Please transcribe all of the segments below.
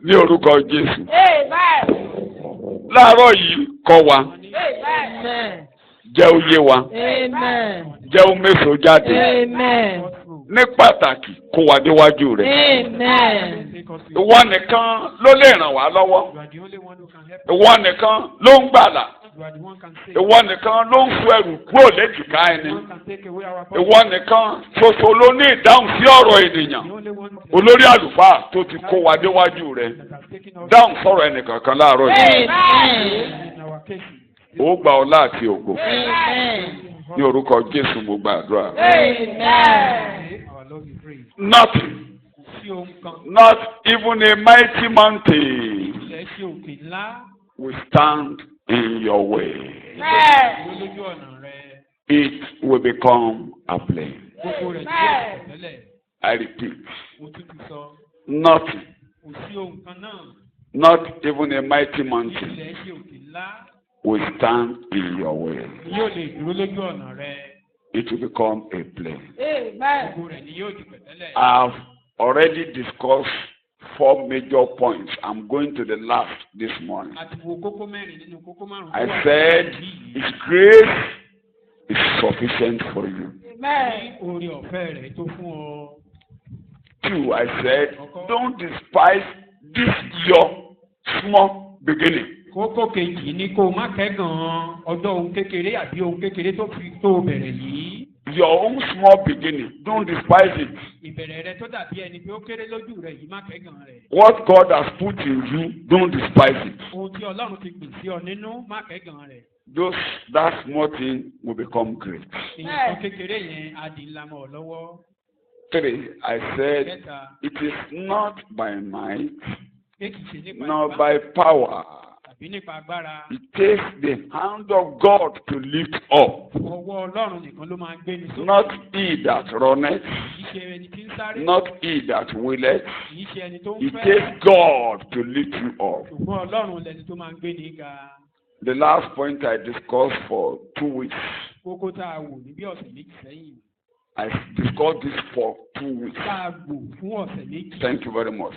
ní orúkọ Jésù. Amen. Láàárọ̀ yìí kọ́ wa, Amen. jẹ́ ó yé wa, Amen. jẹ́ ó méso jáde. Amen. Ní pàtàkì kó wa déwájú rẹ̀. Amen. Ìwọ nìkan ló lè ràn wá lọ́wọ́. You are the only one who can help. Ìwọ nìkan ló ń gbàlà. You are the one who can save. Ìwọ nìkan ló ń fún ẹrù kúrò léjìká ẹni. The one can take away our body. Ìwọ nìkan ṣoṣo ló ní ìdáhùn sí ọ̀rọ̀ ènìyàn. The only one Olórí àlùfáà tó ti kó wa déwájú rẹ̀. that has taken us Dáhùn sọ̀rọ̀ ẹnìkankan láàárọ̀ yìí. Amen. in our cases. Ó gba ọlá àti ògo. Amen. Ní orúkọ Jésù mo gbàdúrà. Amen. Our Lord we pray. Nothing, Sí ohun kan. not even a mighty mountain Ilẹ̀ ṣe òkè ńlá. will stand in your way. Dúró lójú ọ̀nà rẹ̀. It will become a plain. Gbogbo rẹ̀ tí ó tẹ̀lẹ̀. I repeat, Mo tún ti sọ. nothing, Kò sí ohun kan náà. not even a mighty mountain Ilẹ̀ ṣe òkè ńlá. will stand in your way. Ni yóò lè dúró lójú ọ̀nà rẹ̀. It will become a plain. Amen. Gbogbo rẹ̀ ni yóò di pẹ̀tẹ́lẹ̀. I've already discussed 4 major points. I'm going to the last this morning. Àti wo kókó mẹ́rin nínú kókó márùn-ún. I said, His grace is sufficient for you. Amen. Oore ọ̀fẹ́ rẹ̀ tó fún ọ. 2, I said, don't despise this your small beginning. Kókó kejì ni kó o má kẹ́gàn ọjọ́ ohun kékeré àbí ohun kékeré tó fi tó bẹ̀rẹ̀ yìí. Your own small beginning, don't despise it. Ìbẹ̀rẹ̀ rẹ tó dàbí ẹni pé ó kéré lójú rẹ yìí má kẹ́gàn rẹ̀. What God has put in you, don't despise it. Ohun tí Ọlọ́run ti gbìn sí ọ nínú má kẹ́gàn rẹ̀. That small thing will become great. Ìyẹn kékeré yẹn á di ńlá mọ́ ọ lọ́wọ́. 3, I said, Kẹta, it is not by might, pé kìí ṣe nípa nor ipá by power. tàbí nípa agbára. It takes the hand of God to lift up. Ọwọ́ Ọlọ́run nìkan ló máa ń gbé ní sókè. Not he that runneth, Kìí ṣe ẹni tí ń sáré. not he that willeth. Kìí ṣe ẹni tó ń It fẹ́. takes God to lift you up. Ṣùgbọ́n Ọlọ́run lẹni tó máa ń gbé ní ga. The last point I discussed for 2 weeks. Kókó tá a wò ní bí ọ̀sẹ̀ méjì sẹ́yìn. I discussed this for 2 weeks. Tá a gbò fún ọ̀sẹ̀ méjì. Thank you very much.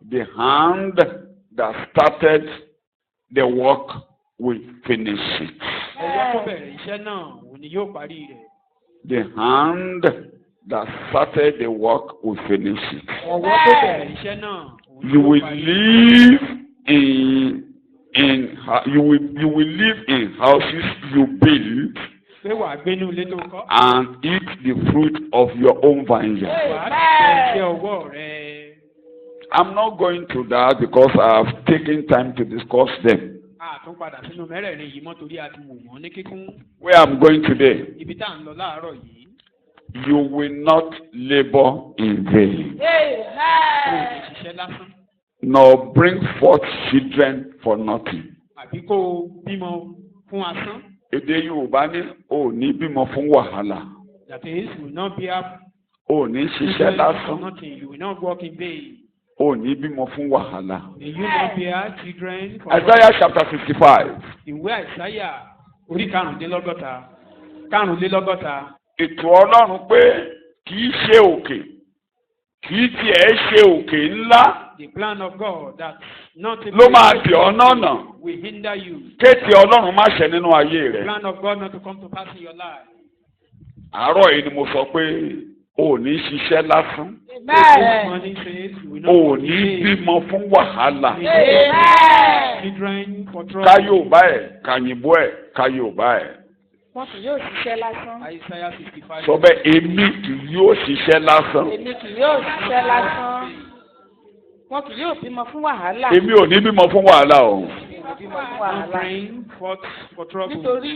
The hand that started the work will finish it. Ọwọ́ tó bẹ̀rẹ̀ iṣẹ́ náà òun ni yóò parí rẹ̀. The hand that started the work will finish it. Ọwọ́ tó bẹ̀rẹ̀ iṣẹ́ náà òun ni You yóò will parí rẹ̀. live you will live in houses you build Pé wàá gbénú ilé tó kọ́. and eat the fruit of your own vineyard. Wàá ti iṣẹ́ ọwọ́ rẹ̀. I'm not going to that because I have taken time to discuss them. A tún padà sínú mẹ́rẹ̀ẹ̀rin yìí mọ́ torí a ti wò wọ́n ní kíkún. Where I'm going today, Ibi tá à ń lọ láàárọ̀ yìí. you will not labor in vain, Kó o lè Amen. ṣiṣẹ́ lásán. nor bring forth children for nothing. Àbí kó o bímọ fún asán. Èdè Yorùbá ní ò ní bímọ fún wàhálà, That is, you will not be a ò ní ṣiṣẹ́ lásán, nothing. You will not work in vain. ò ní bímọ fún wàhálà. May you not be a children for Isaiah chapter 65. Ìwé Àìsáyà orí karùnlélọ́gọ́ta. Ètò Ọlọ́run pé kì í ṣe òkè, kì í tiẹ̀ ṣe òkè ńlá The plan of God that not a ló máa dì ọ́ nọ́nà. will hinder you. Kéètì Ọlọ́run má ṣẹ nínú ayé The rẹ̀. plan of God not to come to pass in your life. Àárọ̀ yìí ni mo sọ pé ò ní ṣiṣẹ́ lásán, Amen. Money says you will not ò work ní in vain. bímọ fún wàhálà. Amen. Children for trouble. Ká Yorùbá ẹ̀, ká yìnbó ẹ̀, ká Yorùbá ẹ̀. Wọ́n kì yóò ṣiṣẹ́ lásán. Isaiah 65. Sọ bẹ́ẹ̀ èmi kì yóò ṣiṣẹ́ lásán. Èmi kì yóò ṣiṣẹ́ lásán. Wọ́n kì yóò bímọ fún wàhálà. Èmi ò ní bímọ fún wàhálà o. Bímọ fún Not wàhálà. praying for trouble. Nítorí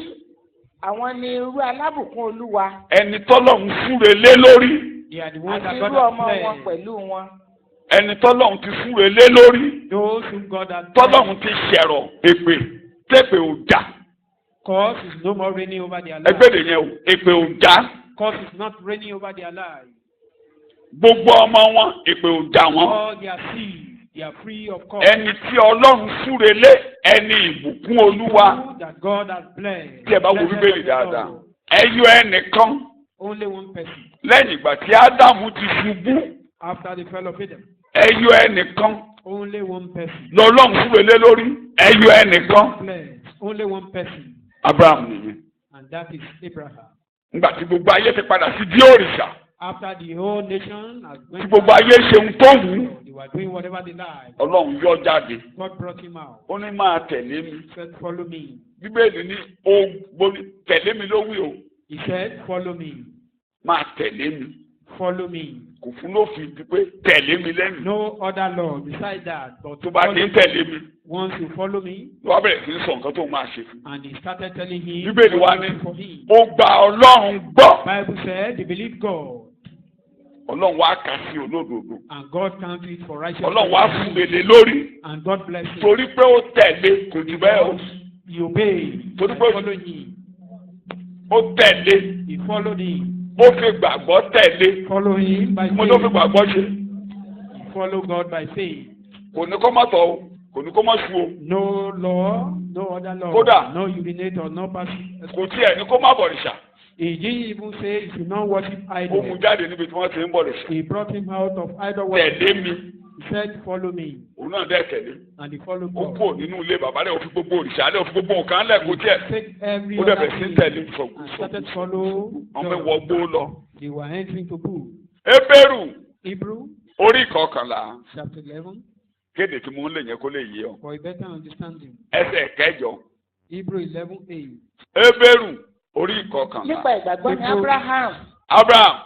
àwọn ni irú alábùkún Olúwa Ẹni tọ́lọ́run súre lé lórí. They are the ones àti that irú God has ọmọ wọn blessed. pẹ̀lú wọn. Ẹni tọ́lọ́run ti súre lé lórí. Those whom God has Tọ́lọ́run ti ṣẹ̀rọ̀ èpè tẹ́pẹ̀ ò jà. Cause is no more reigning over their lives. Ẹgbẹ́ yẹn o, èpè ò jà. Cause is not reigning over their lives. Gbogbo ọmọ wọn, èpè ò jà wọ́n. All their seed, they are free of cause. Ẹni tí Ọlọ́run súre lé ẹni ìbùkún Olúwa. People that God has blessed. Tí ẹ bá wo Blessed Bíbélì of the dáadáa. Lord. Ẹyọ ẹnìkan Only one person lẹ́yìn ìgbà tí Ádámù ti ṣubú. after the fall of Adam. Ẹyọ ẹnìkan Only one person. lọ́lọ́run fúnwe lé lórí ẹyọ ẹnìkan Blessed. Only one person. Abraham nìyẹn. And that is Abraham. Nígbà tí gbogbo ayé ti padà sí di òrìṣà After the whole nation has tí went gbogbo ayé ṣe ń tó wù ú, they were doing whatever they liked. Ọlọ́run yọ jáde God brought him out. ó ní máa tẹ̀lé mi. He said, follow me. Bíbélì ní tẹ̀lé mi ló wí o, He said, follow me. máa tẹ̀lé mi. Follow me. Kò fún lófin di pé tẹ̀lé mi lẹ́yìn. No other law besides that. But Tó bá ti ń tẹ̀lé mi, once you follow me, ló wá bẹ̀rẹ̀ sí í sọ nǹkan tó máa ṣe fún. and he started telling him Bíbélì wá what ní to do for him. ó gba Ọlọ́run gbọ́. Bible said they believe God, Ọlọ́run wá kà sí olódodo. and God counted it for righteousness. Ọlọ́run wá fún gbèlè lórí. And God bless him. Torí pé ó tẹ̀lé kò jù bẹ́ẹ̀ o. He obeyed. Torí He pé followed him. ó tẹ̀lé. He followed him. Ó fi gbàgbọ́ tẹ̀lé. Follow him by Mo ló fi faith. gbàgbọ́ ṣe. He follow God by faith. Kò ní kó má tọ̀ o. Kò ní kó má su o. No law, no other law. Kódà. No urinator, no pass. Kò tiẹ̀ ní kó má bọ̀rìṣà. He didn't even say you should not worship Ó mú idol. jáde níbi tí wọ́n ti ń bọ̀rìṣà. He brought him out of idol worship. Tẹ̀lé mi. He said, follow me. Òun náà dẹ̀ tẹ̀lé. And he followed Ó God. kúrò nínú ilé bàbá rẹ̀ ó fi gbogbo òrìṣà rẹ̀ ó fi gbogbo nǹkan lẹ̀ kó tiẹ̀. Take every Ó dẹ̀ other bẹ̀rẹ̀ sí thing tẹ̀lé and sọ̀kú started sọ̀kú. follow Wọ́n fẹ́ God. wọgbó lọ. They were entering to pool. Hébérù Hebrew orí ìkọkànlá. chapter 11 Kéde tí mo ń lè yẹn kó lè yé ọ. for a better understanding. Ẹsẹ̀ kẹjọ. Hebrew 11:8. Hébérù orí ìkọkànlá. nípa ìgbàgbọ́ ní Abraham Abraham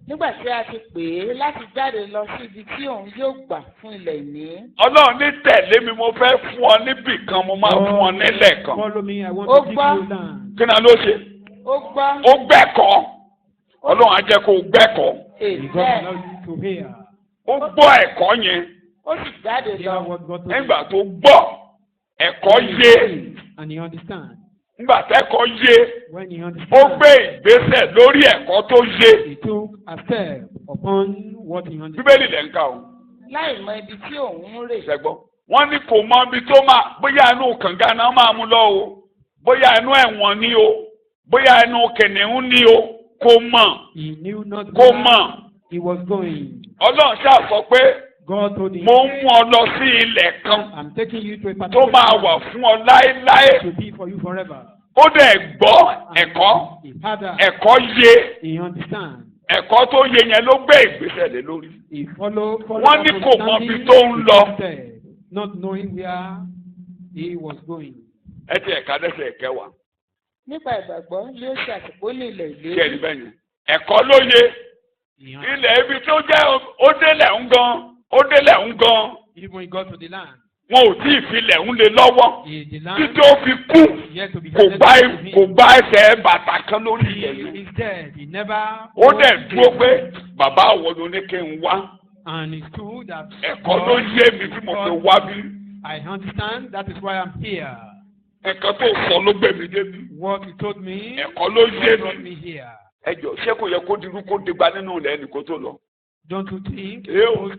nígbà tí a ti pè é láti jáde lọ sí ibi tí òun yóò gbà fún ilẹ̀ ìní. Ọlọ́run ní tẹ̀lé mi mo fẹ́ fún ọ níbì kan mo máa fún ọ nílẹ̀ kan. Follow me, I want Ó to give gbọ́. you land. Kí ni ló ṣe? ó gbọ́ Ó gbẹ́kọ̀ọ́. Ọlọ́run á jẹ́ kó o gbẹ́kọ̀ọ́. May God èdè allow you to hear. Ó gbọ́ ẹ̀kọ́ yẹn. ó sì jáde Hear lọ. what God told Nígbà tó gbọ́ ẹ̀kọ́ yé. and he understand. Nígbà tẹ́kọ̀ yé. When he Ó understand, gbé ìgbésẹ̀ lórí ẹ̀kọ́ tó yé. he took a step upon what he understood. Bíbélì lẹ̀ ń kà o. láì mọ ibi tí òun ń rè. Ṣẹ́gbọ́n. Wọ́n ní kò mọ ibi tó máa bóyá inú kànga náà máa mú lọ o. Bóyá inú ẹ̀wọ̀n ni o. Bóyá inú kìnìún ni o. Kò mọ̀. He knew not Kò where mọ̀. he was going. Ọlọ́run ṣáà sọ pé God told him, mo ń mú ọ lọ sí ilẹ̀ kan I'm taking you to a tó particular máa wà land fún ọ láéláé. to be for you forever. Ó dẹ̀ gbọ́ ẹ̀kọ́. He had that. Ẹ̀kọ́ yé. He understand. Ẹ̀kọ́ tó yé yẹn ló gbé ìgbésẹ̀ lé lórí. He followed Wọ́n ní up kò mọ understanding ibi tó ń lọ. his step, not knowing where he was going. Ẹ ti ẹ̀ka dẹ́sẹ̀ kẹwàá. nípa ìgbàgbọ́ ni ó ṣe àtìpólì ilẹ̀ Ṣé ìlérí. ẹni bẹ́ẹ̀ yẹn? Ẹ̀kọ́ ló yé. He Ilẹ̀ ibi tó jẹ́ ó délẹ̀ ń gan. Ó délẹ̀ ń gan. Even when he got to the land, Wọn ò tí ì filẹ̀ ń lé lọ́wọ́. the land Títí ó fi kú. yet to be Kò handed gbá to him. kò gbá ẹsẹ̀ bàtà kan lórí ilẹ̀ He yẹn. is dead. He never. Ó dẹ̀ dúró pé bàbá àwọn ló ní kí n wá. And it's true that Ẹ̀kọ́ ló yé mi tí mo fi wá bí. I understand. That is why I'm here. Ẹ̀kan tó sọ ló gbé mi débi. What he told me, Ẹ̀kọ́ ló yé brought mi. me here. Ẹ jọ̀ọ́ ṣé kò yẹ kó dirú kó digba nínú ilẹ̀ ẹnì kó tó lọ. Don't you think Ew. it's supposed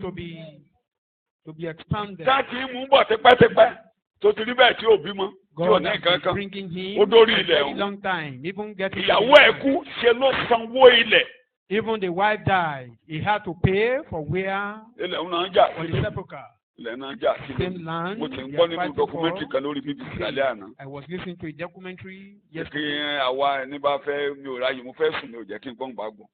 to be expanded? Táàtì mú bọ̀ tipẹ́tipẹ́ tó ti rí bẹ́ẹ̀ tí ò bímọ tí ò God ní has nǹkan been kan. bringing him Ó dórí for a ilẹ̀ very o. long time, even getting. Ìyàwó ẹ̀ kú ṣe ló sanwó ilẹ̀. Even the wife died. He had to pay for where Ilẹ̀ ń náà jà for the sílẹ̀. sepulchre. Ilẹ̀ náà jà sílẹ̀. Same land. Mo ti ń they gbọ́ are nínú fighting dọkumẹ́ntì for. kan lórí BBC lálẹ́ àná. I was listening to a documentary Jẹ́ kí yesterday. àwa ẹni bá fẹ́ mi ò ráyè mo fẹ́ sùn mi ò jẹ́ kí n gbọ́n gbàgbọ́.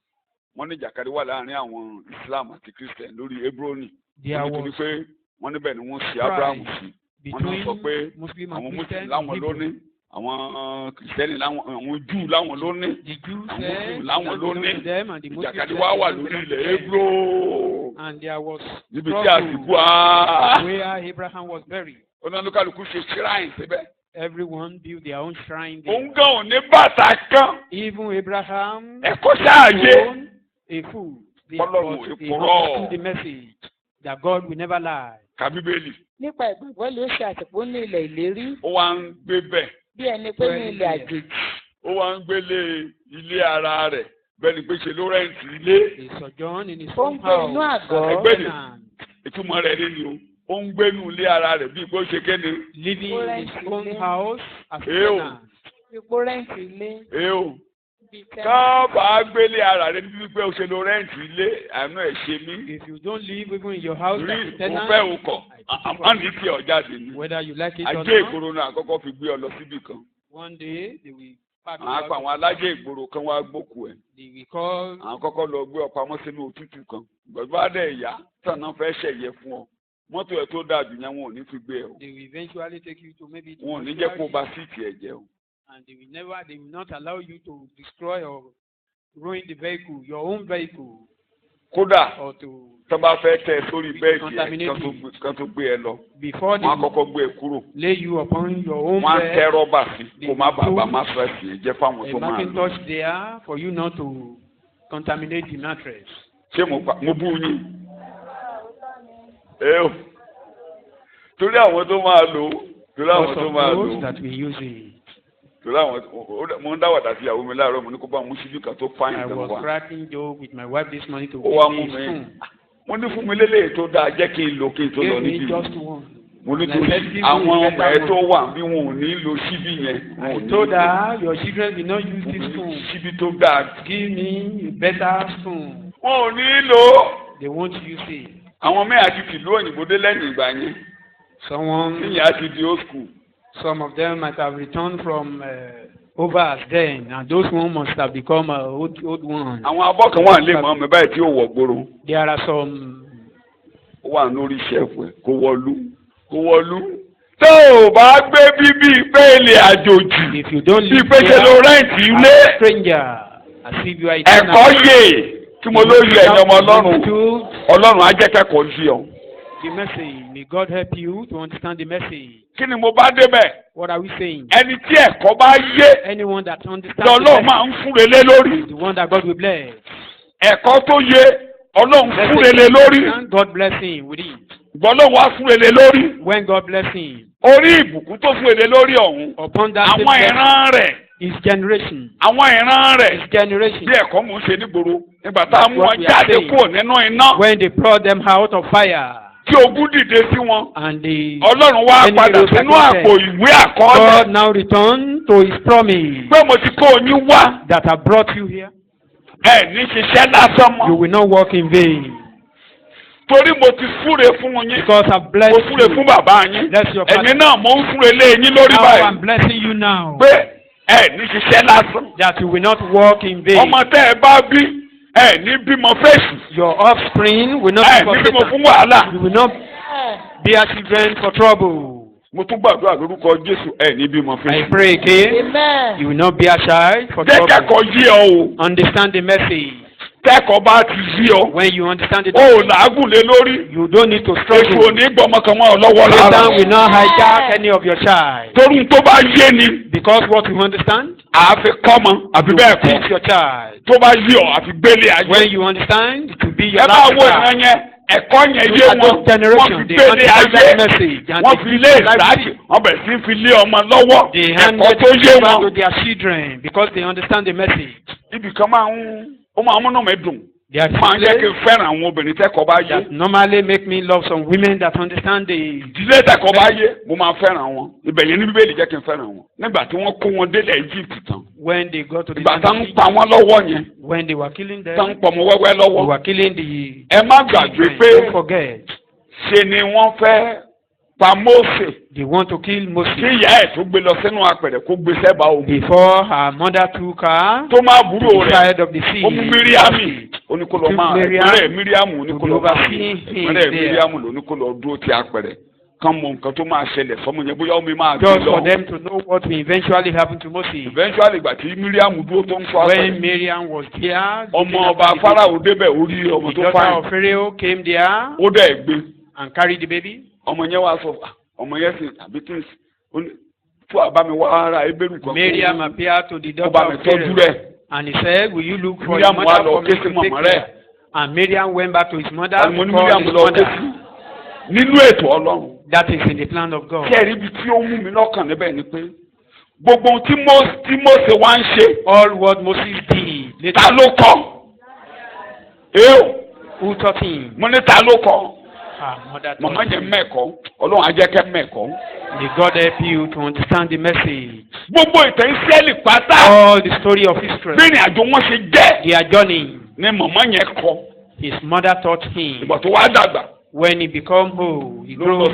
Wọ́n ní ìjàkadì wà láàrin àwọn Islam àti Christian lórí Hebroni. There Wọ́n nítorí was pé wọ́n níbẹ̀ ni wọ́n ṣe Abraham sí. Wọ́n náà between sọ pé Muslim àwọn and Muslim Christian. láwọn in ló Hebrew. ní. Àwọn Kìrìsìtẹ́nì láwọn àwọn Júù láwọn ló ní. The Jews Àwọn said Muslim it láwọn belonged ló to ní. them and the Muslims Ìjàkadì said wá it wà belonged lórí to ilẹ̀ them. Hebrew. And there was Níbi tí àsìkò á. where Abraham was buried. Oníkálukú ṣe shrine síbẹ̀. Everyone built their own shrine there. Òun gan ò ní bàtà kan. Even Abraham Ẹ̀kọ́ ṣáàyè. owned a food. Ọlọ́run But he ìpòrọ̀. understood the message that God will never lie. Ka Bíbélì. nípa ìgbàgbọ́ ni ó ṣe àtìpólì ilẹ̀ ìlérí. Ó wá ń gbé bẹ̀. bí ẹni pé ní ilẹ̀ àjèjì. Ó wá ń gbélé ilé ara rẹ̀. Bẹ́ẹ̀ni pé ṣe ló rẹ́ǹtì ilé. He sojourned in his Ó ń own gbé inú house. àgọ́. as a tenant, Ìtumọ̀ rẹ̀ nínú o. Ó ń gbénu ilé ara rẹ̀ bí bó ṣe kéde. living in his own Ilé. house as a Ew. tenant. ipò rẹ́ǹtì ilé. Ẹ o. bíi 10 káàbà gbélé ara rẹ níbi pé o ṣe lo rẹ́ǹtì ilé àánú ẹ̀ ṣe mí. If you don't live even in your house rí as a mo tenant, fẹ́ o kọ̀ àmọ́ ní tí ọ jáde ni. whether you like it or ajé not, ìgboro náà àkọ́kọ́ fi gbé ọ lọ síbì kan. one day they will pack you àwọn apá out. àwọn alájẹ ìgboro kan wá gbókù ẹ̀. They will call. àwọn kọ́kọ́ lọ gbé ọ pamọ́ sínú òtútù kan. gbọ̀dọ̀ dẹ̀ ìyá tàn náà fẹ́ ṣẹ̀yẹ fún ọ. mọ́tò ẹ̀ tó dáa jù yẹn wọn ò ní fi gbé ẹ o. They will eventually take you to maybe. wọn ò ní jẹ́ kó o bá síìtì ẹ̀ jẹ́ o. And they will not allow you to destroy or ruin the vehicle, your own vehicle, kódà or to. tó bá fẹ́ tẹ sórí bẹ́ẹ̀dì ẹ̀ kan tó gbé ẹ lọ. Before wọn á they kọ́kọ́ gbé ẹ kúrò. lay you upon your own wọn á bed, tẹ rọ́bà sí kó má bàbá má sọ ẹ̀sìn ẹ̀ jẹ́ fáwọn a tó máa lò. Macintosh there for you not to contaminate the mattress. ṣé mo bú yín. ẹ o torí àwọn tó máa lò torí àwọn Because tó of máa those lò that we use it. torí àwọn mo ń dáwàdà sí ìyàwó mi láàárọ̀ mo ní kó bá mú síbí kan tó fáyìn I gan was wa. cracking joke with my wife this morning to ó wá give mú me a mi spoon. mo ní fún mi lélẹ́yìí tó dáa jẹ́ kí n lò kí n tó lọ Give me níbí just one. mo ní And I torí said, give me àwọn a ọmọ better ẹ tó one. wà bí wọn ò ní lo síbí yẹn wọn ò I ní told lò. her, your children will not use this spoon. síbí tó dáa Give me a better spoon. wọn ò ní lò ó. They won't use it. àwọn mẹ́rin àti tìlú òyìnbó dé lẹ́yìn ìgbà yẹn Someone, níyìn àti di old school. some of them might have returned from over as then, and those ones must have become old ones. àwọn abọ́ kan wà nílé mọ́ mi báyìí tí ó wọ̀ gbòòrò There are some. ó wà lórí ṣẹ́ẹ̀fù ẹ̀ kó wọlú. tó o bá gbé bíbí ìpele àjòjì If you don't bí live pé ṣe lo there rẹ́ǹtì as ilé a stranger, as if you are a ẹ̀kọ́ tenant, yè tí mo lóye ẹ̀yìn ọmọ ọlọ́run to ọlọ́run á jẹ́ kẹ́kọ̀ọ́ sí ọ. the message. May God help you to understand the message. kí ni mo bá débẹ̀ What are we saying? ẹni tí ẹ̀kọ́ bá yé Anyone that understands lọ́lọ́run the máa message ń fúnrelé lórí is the one that God will bless. ẹ̀kọ́ tó yé ọlọ́run fúnrelé lórí And God bless him with it. gbọ́lọ́run wá fúnrelé lórí When God bless him, orí ìbùkún tó fúnrelé lórí ọ̀hún upon that same àwọn blessing, ìran rẹ̀ his generation, àwọn ìran rẹ̀ his generation, bí ẹ̀kọ́ mò ń ṣe nígboro nígbà tá a mú What wọn we are jáde saying. kúrò nínú iná when they brought them out of fire, tí ogun dìde sí wọn and the ọlọ́run wá enemy padà was sínú against àpò them. ìwé àkọọ́lẹ̀ God now returned to his promise pé mo ti kó oyún wá that I brought you here. ẹ ní ṣiṣẹ́ lásán You mọ́ will not walk in vain, torí mo ti súre fún yín because I've mo blessed súre fún you. bàbá yín Bless your ẹ̀yin father. náà mo ń súre lé yín lórí Now báyìí I'm blessing you now, pé ẹ ní ṣiṣẹ́ lásán that you will not walk in vain. ọmọ tẹ́ ẹ bá bí ẹ ní bímọ fèsì Your offspring will not ẹ be for ní bímọ Satan. fún wàhálà You will not bear children for trouble. mo tún gbàdúrà lórúkọ Jésù ẹ ní bímọ I fèsì pray again, Amen. you will not bear child for jẹ́ trouble. kẹ́kọ̀ọ́ yé ọ o Understand the message. kẹ́kọ̀ọ́ bá ti yé ọ When you understand it, o ò làágùn lé lórí you don't need to èso struggle. ò ní gbọmọ kan mọ́ ọ lọ́wọ́ Satan rárá will not hijack any of your child. torí tó bá yé ni Because what you understand, àfi kọ́mọ àfi you bẹ́ẹ̀ will teach kọ́ your child. tó bá yé ọ àfi gbélé ayé When you understand, it will be your ẹ bá life. wo ìran yẹn ẹ̀kọ́ yẹn yé wọn Those generation, wọ́n fi they gbélé understand ayé that message and wọ́n they fi teach lé their life ìsáàkì to it. wọ́n bẹ̀rẹ̀ sí fi lé ọmọ lọ́wọ́ They ẹ̀kọ́ handed tó yé it over to wọn. their children because they understand the message. ibì kan máa ń múnú mi dùn There are máa ń jẹ́ kí places n fẹ́ràn àwọn obìnrin tẹ́kọ̀ọ́ bá yé that normally make me love some women that understand the. ìdílé tẹ́kọ̀ọ́ bá yé mo máa fẹ́ràn wọn ibẹ̀ yẹn ní bíbélì jẹ́ kí n fẹ́ràn wọn nígbà tí wọ́n kó wọn délẹ̀ Egypt tán When they got to the ìgbà land tá of ń Egypt, pa wọ́n lọ́wọ́ yẹn when they were killing them, tá ń pọ̀ mọ́ wẹ́wẹ́ they lọ́wọ́ were killing the ẹ má gbàgbé children. pé Don't forget, ṣe ni wọ́n fẹ́ pa Mósè they want to kill kí Moses ìyá ẹ̀ tó gbé lọ sínú apẹ̀rẹ̀ kó gbé sẹ́bà omi before her mother took her tó máa to burú the rẹ̀ side of the sea. ó mú Míríámì oníkólọ máa ìpínlẹ̀ Míríámù oníkólọ máa ìpínlẹ̀ Míríámù lóníkólọ dúró ti apẹ̀rẹ̀ kán mọ nǹkan tó máa ṣẹlẹ̀ sọmọ yẹn bóyá omi máa gbé Just for lọ. them to know what will eventually happen to Moses. Eventually ìgbà tí Míríámù dúró tó ń fọ When apẹ̀rẹ̀ Miriam was there, ọmọ ọba Fáráò débẹ̀ orí ọmọ the tó daughter fáyìn of Pharaoh came there ó dẹ̀ gbé and carried the baby. ọmọ yẹn wá sọ ọmọ yẹn sì àbí kí n fún àbámi wá ara ebéèrú kan Miriam appeared to the kó bá daughter mi of tọ́jú Pharaoh rẹ̀ and he said, will you look for Miriam your wá mother lọ for me ké sí to take mọ̀mọ́ rẹ̀ care? And Miriam went back to his mother àmọ́ ní to call Miriam his lọ ké sí mother. nínú ètò Ọlọ́run. That is in the plan of God. kí ẹ̀rí ibi tí ó mú mi lọ́kàn níbẹ̀ ni pé gbogbo ohun tí Mósè wá ń ṣe All what Moses did, ta ló kọ́ èèw who taught him? mo ní ta ló kọ́ Her mother taught màmá yẹn him. mẹ́kọ̀ọ́ Ọlọ́run á jẹ́ kẹ́ mẹ́kọ̀ọ́ May God help you to understand the message. Gbogbo ìtàn Ísírẹ́lì pátá. All the story of Israel. Bí ìrìn àjò wọn ṣe jẹ́. Their journey. Ni màmá yẹn kọ. His mother taught him. Ìgbà tó wá dàgbà. When he become old, he grow up.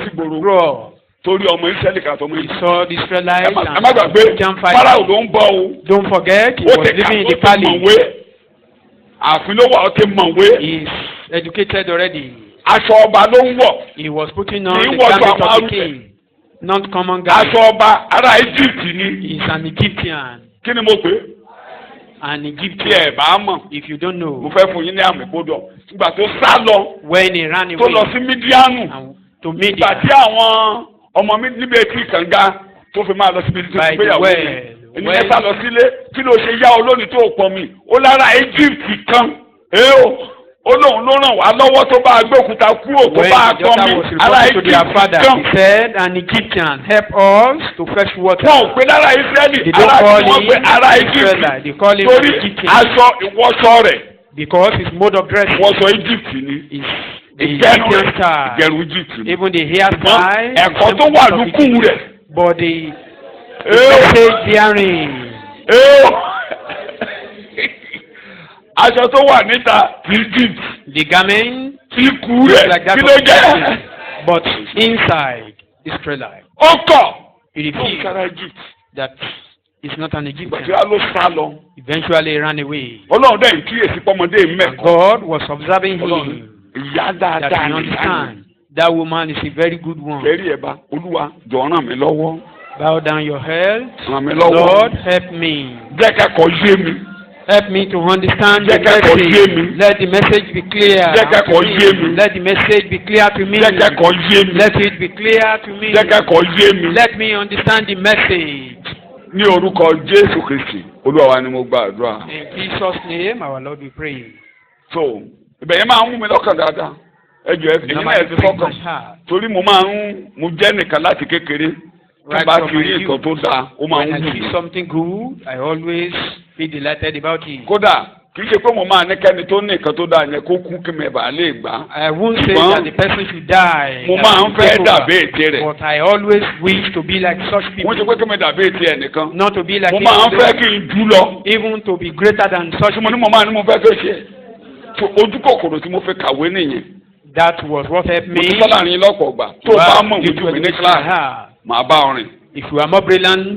Torí ọmọ Ísírẹ́lì kan tó mú he saw the Israelites and Egyptian fire. Pharaoh ló ń bọ̀ o. Don't forget, he was living in the palace. Àfin ló wà ó ti mọ̀wé. He is educated already. Aṣọ ọba ló ń wọ̀. He was putting on the garment of the king. Not common garment. Aṣọ ọba ará Egypt ni. He is an Egyptian. Kí ni mo pè? An Egyptian. Tí ẹ bá mọ̀. If you don't know. Mo fẹ́ fún yín ní àmì gbọ́dọ̀. Ìgbà tó sá lọ. When he ran away. Tó lọ sí Mídíánù. To Midian. Ìgbà tí àwọn ọmọ mi níbi etí kànga tó fi máa lọ síbi tí ó gbéyàwó yẹn. Èmi yẹn sá lọ sílé kí ló ṣe yá olóni tó pọ̀ mi. Ó lára Egypt kan. Ó lóun ló ràn wá lọ́wọ́ tó bá gbé òkúta kúrò tó bá pọ̀ mi. Ara Egypt kan. He said an Egyptian help us to fetch water. Wọ́n ò pé lára Ísírẹ́lì. Ara tí wọ́n pé ara Egypt. Torí aṣọ ìwọṣọ rẹ̀. Because his mode of dressing. Wọṣọ Egypt ni. Ìgẹ̀rù Egypt ni. Even the hairstyle. Ẹ̀kọ́ tó wà lókùn rẹ̀. But the message bearing. Aṣọ tó wà níta Egypt. The garment. Ikú rẹ̀ kí ló jẹ́. But inside Israelite. Ó kọ̀. He refused that he's not an Egyptian. Bàtí ló sá lọ. Eventually he ran away. Ọlọ́run dẹ̀ ń kíyèsí pọ́mọdé mẹ́kọ̀ọ́. God was observing him. Ìyá dáadáa that he understand. That woman is a very good one. Kẹ́rì ẹ̀ bá Olúwa jọ̀ọ́ ràn mí lọ́wọ́. Bow down your head. Ràn mí lọ́wọ́. Lord help me. Jẹ́ kẹ́kọ̀ọ́ yé mi. Help me to understand the message. Let the message be clear. Jẹ́ kẹ́kọ̀ọ́ yé mi. Let the message be clear to me. Jẹ́ kẹ́kọ̀ọ́ yé mi. Let it be clear to me. Jẹ́ kẹ́kọ̀ọ́ yé mi. Let me understand the message. Ní orúkọ Jésù Kristi, Olúwa wa ni mo gbàdúrà. In Jesus' name, our Lord we pray. So, ìbẹ̀yẹn máa ń mú mi lọ́kàn dáadáa. Ẹ jọ̀ọ́ ẹ̀yin náà ti fọ́kàn. Torí mo jẹ́ nìkan láti kékeré. Tí bá ti rí nǹkan tó dáa, ó máa ń wù mí. When I see something good, I always feel delighted about it. Kódà kì í ṣe pé mo máa ní kẹ́ni tó ní nǹkan tó dáa yẹn kó kú kí mi bàa lè gbà. I won't say that the person should die. Mo máa ń fẹ́ dàbí ètè rẹ̀. But I always wish to be like such people. Wọ́n ṣe pé kí mi dàbí ètè ẹ̀ nìkan. Not to be like him. Mo máa ń fẹ́ kí n jù lọ. Even to be greater than such. Mo ní mo máa ní mo fẹ́ kí o ṣe. Ojú kòkòrò tí mo fi kàwé nìyẹn. That was what helped me. Mo ti sọ́dọ̀ àárín lọ́pọ̀ gbà. Tó o bá mọ̀ ojú mi ní kíláàsì, màá bá ọ rìn. If you are more brilliant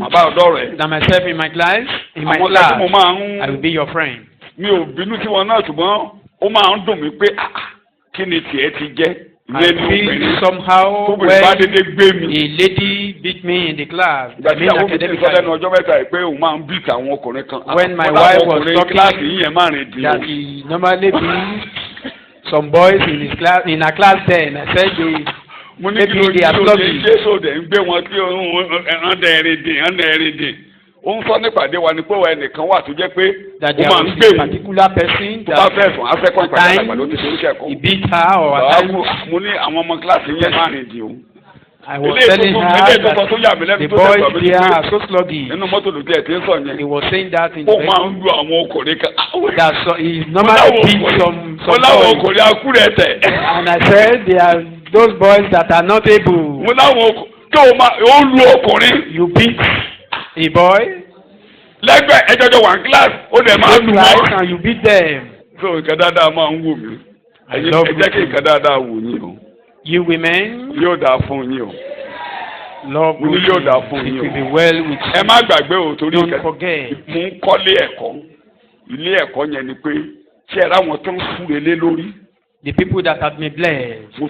than myself in my class, I will be your friend. Mi ò bínú sí wọn náà ṣùgbọ́n ó máa ń dùn mí pé kí ni tiẹ̀ ti jẹ́. I feel somehow when a lady beat me in the class. When my wife was talking that he normally beat some boys in her class then, I said maybe they are slugging. Ó ń sọ nípàdé wa ni pé wà ẹnìkan wà tó jẹ́ pé ó máa ń gbé mi. Particular person that bá fẹ́ sùn afẹ́kọ̀ọ́ ìpàdé àgbàdo ti ṣe oríṣẹ́ ẹ̀kọ́. He beat her or at times. Mo ní àwọn ọmọ kíláàsì yẹn máa rìn dì o. I was telling her that the boys there are so sluggish. Nínú mọ́tò ló jẹ́ ẹ̀ tí ń sọ yẹn. He was saying that in the ó máa ń lu àwọn ọkùnrin kan. That so he normally beat some boys. Mo láwọn ọkùnrin akúrẹ́ tẹ̀. And I said they are those boys that are not able. Mo láwọn tó o lu ọkùnrin. You beat a boy. Lẹ́gbẹ̀ẹ́ ẹjọ́jọ́ one class ó dẹ̀ máa lù wọ́n. And you beat them. So nǹkan dáadáa máa ń wù mí. Ẹ jẹ́ kí nǹkan dáadáa wù yín o. You women. Yóò dáa fún yín o. Love will yóò dáa fún yín o. It will be well with you. Ẹ má gbàgbé o torí don't forget. Mo ń kọ́lé ẹ̀kọ́. Ilé ẹ̀kọ́ yẹn ni pé ṣé ẹ ráwọn tó ń súre lé lórí. The people that have been blessed. Mo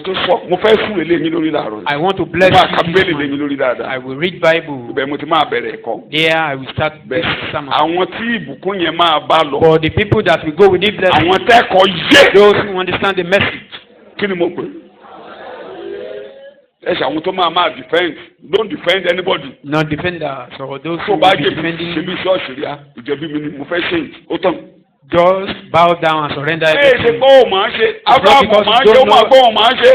fẹ́ súre lé yín lórí láàárọ̀. I want to bless you. Mo máa ka Bíbélì lé yín lórí dáadáa. I will read Bible. Ibẹ̀ mo ti máa bẹ̀rẹ̀ ẹ̀kọ́. There I will start this sermon. Àwọn tí ìbùkún yẹn máa bá lọ. For the people that will go with this blessing. Àwọn tẹ́kọ̀ọ́ yé. Those who understand the message. Kí ni mo pè? Ẹ ṣe àwọn tó máa defend. Don't defend anybody. Non defenders or those who will be defending. Tó bá jẹ́ ṣe bí ṣọ́ọ̀ṣì rí a ìjẹ̀bi mi ni mo fẹ́ ṣe ó tàn. Just bow down and surrender everything. Ṣé kó o máa ṣe? Abraham máa ṣe, ó máa gbọ́ ò máa ṣe.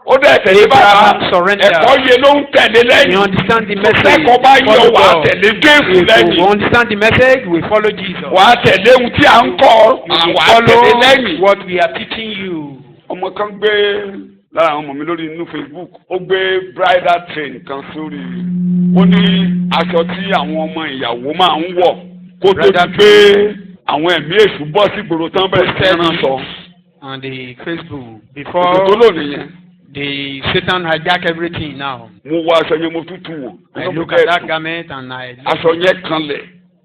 Ó dẹ̀ tẹ̀lé bàbá. Ẹ̀kọ́ yẹ ló ń tẹ̀lé lẹ́yìn. You understand the message. Ẹ̀kọ́ bá yẹ wà á tẹ̀lé Jésù lẹ́yìn. You understand the message, we follow Jesus. Wà á tẹ̀lé ohun tí à ń kọ́. You follow what we are teaching you. Ọmọ kan gbé lára àwọn ọmọ mi lórí inú Facebook ó gbé bridal train kan sórí ó ní aṣọ tí àwọn ọmọ ìyàwó máa ń wọ̀ kó tó di pé àwọn ẹ̀mí èṣù bọ́ sí gbòòrò tán bẹ̀rẹ̀ sí ẹran sọ. On the Facebook ètò before tó lónìí yẹn. the Satan hijack everything now. mo wọ aṣọ yẹn mo tútù wọ̀. I look at that garment and I aṣọ yẹn kanlẹ̀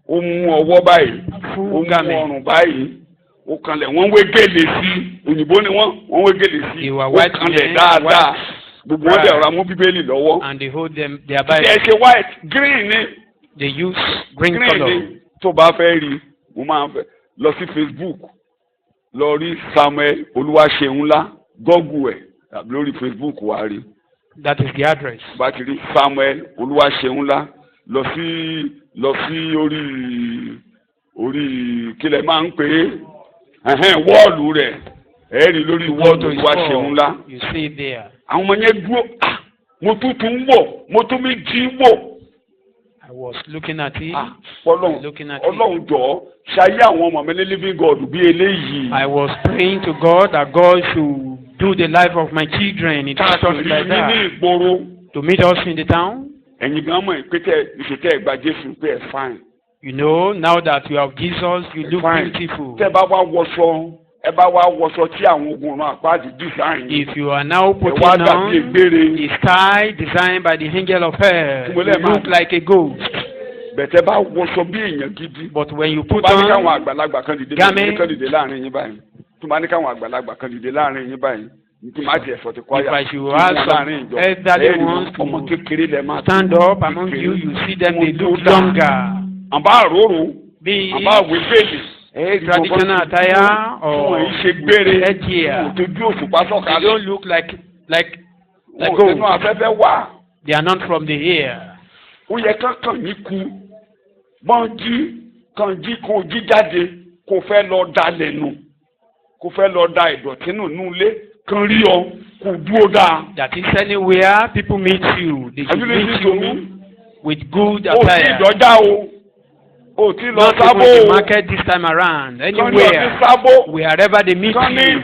ó mú ọwọ́ báyìí ó full mú garment. ọrùn báyìí ó kanlẹ̀ wọ́n wé gèlè sí òyìnbó ni wọ́n wé gèlè sí They were ó white kanlẹ̀ men, dáadáa white gbogbo wọn dẹ̀ ọ̀rọ̀ amú bíbélì lọ́wọ́. and they hold them their ẹ Bible. ṣe white green ni They use green green color. ni tó bá fẹ́ rí mo máa fẹ́ lọ sí Facebook lọ rí Samuel Olúwaṣeunlá gọ́gù ẹ̀ tàbí lórí Facebook wà rí That is the address. bá ti rí Samuel Olúwaṣeunlá lọ sí orí kílẹ̀ máa ń pè é wọ́ọ̀lù rẹ̀ ẹ̀ rí lórí wọ́ọ̀lù Olúwaṣeunlá. You see it there. àwọn ọmọ yẹn dúró mo tún wò mo tún mi jí wò. I was looking at it. Ọlọ́run jọ̀ọ́ ṣayé àwọn ọmọ mi ní living God bí eléyìí. I was praying to God that God should do the life of my children in church like ní that. ìgboro. To meet us in the town. ẹ̀yin gan mọ̀ pé ìṣètẹ́ ẹ̀gbà Jésù pé ẹ̀ fine. You know, now that you have Jesus, you look beautiful. tẹ́ bá wá wọṣọ tí àwọn ogun ọ̀run àpáàdì design. If you are now putting wá on dàbí ègbére. a style designed by the angel of hell, you look like a ghost. bẹ̀tẹ̀ bá wọṣọ bí èèyàn gidi. But when you put tó bá ní káwọn on àgbàlagbà kan dìde garment, láàrin yín báyìí tó bá ní káwọn àgbàlagbà kan dìde láàrin yín báyìí nítorí má tiẹ̀ sọ ti kọ́ if I should ask some elderly ones ọmọ kékeré lẹ máa to stand up among you, you see them, they look younger. àbá àróró Be àbá àwé fèlè. traditional attire or headgear. òtòjú òṣùpá They sọ̀kalẹ̀. don't look like òtòjú gold. afẹ́fẹ́ wà. They are not from the air. ó yẹ kankan yín kú bọ́n jí kó jí jáde kó fẹ́ lọ da lẹ́nu kó fẹ́ lọ da ìdọ̀tí nù nílé kan rí ọ kó dúró dáa. That is anywhere people meet you, they should meet you with good ó ti attire. dọ́jà o ti lọ Not even sábò the o market this time around. kan lọ sí Anywhere, sábò wherever they meet kan ní you.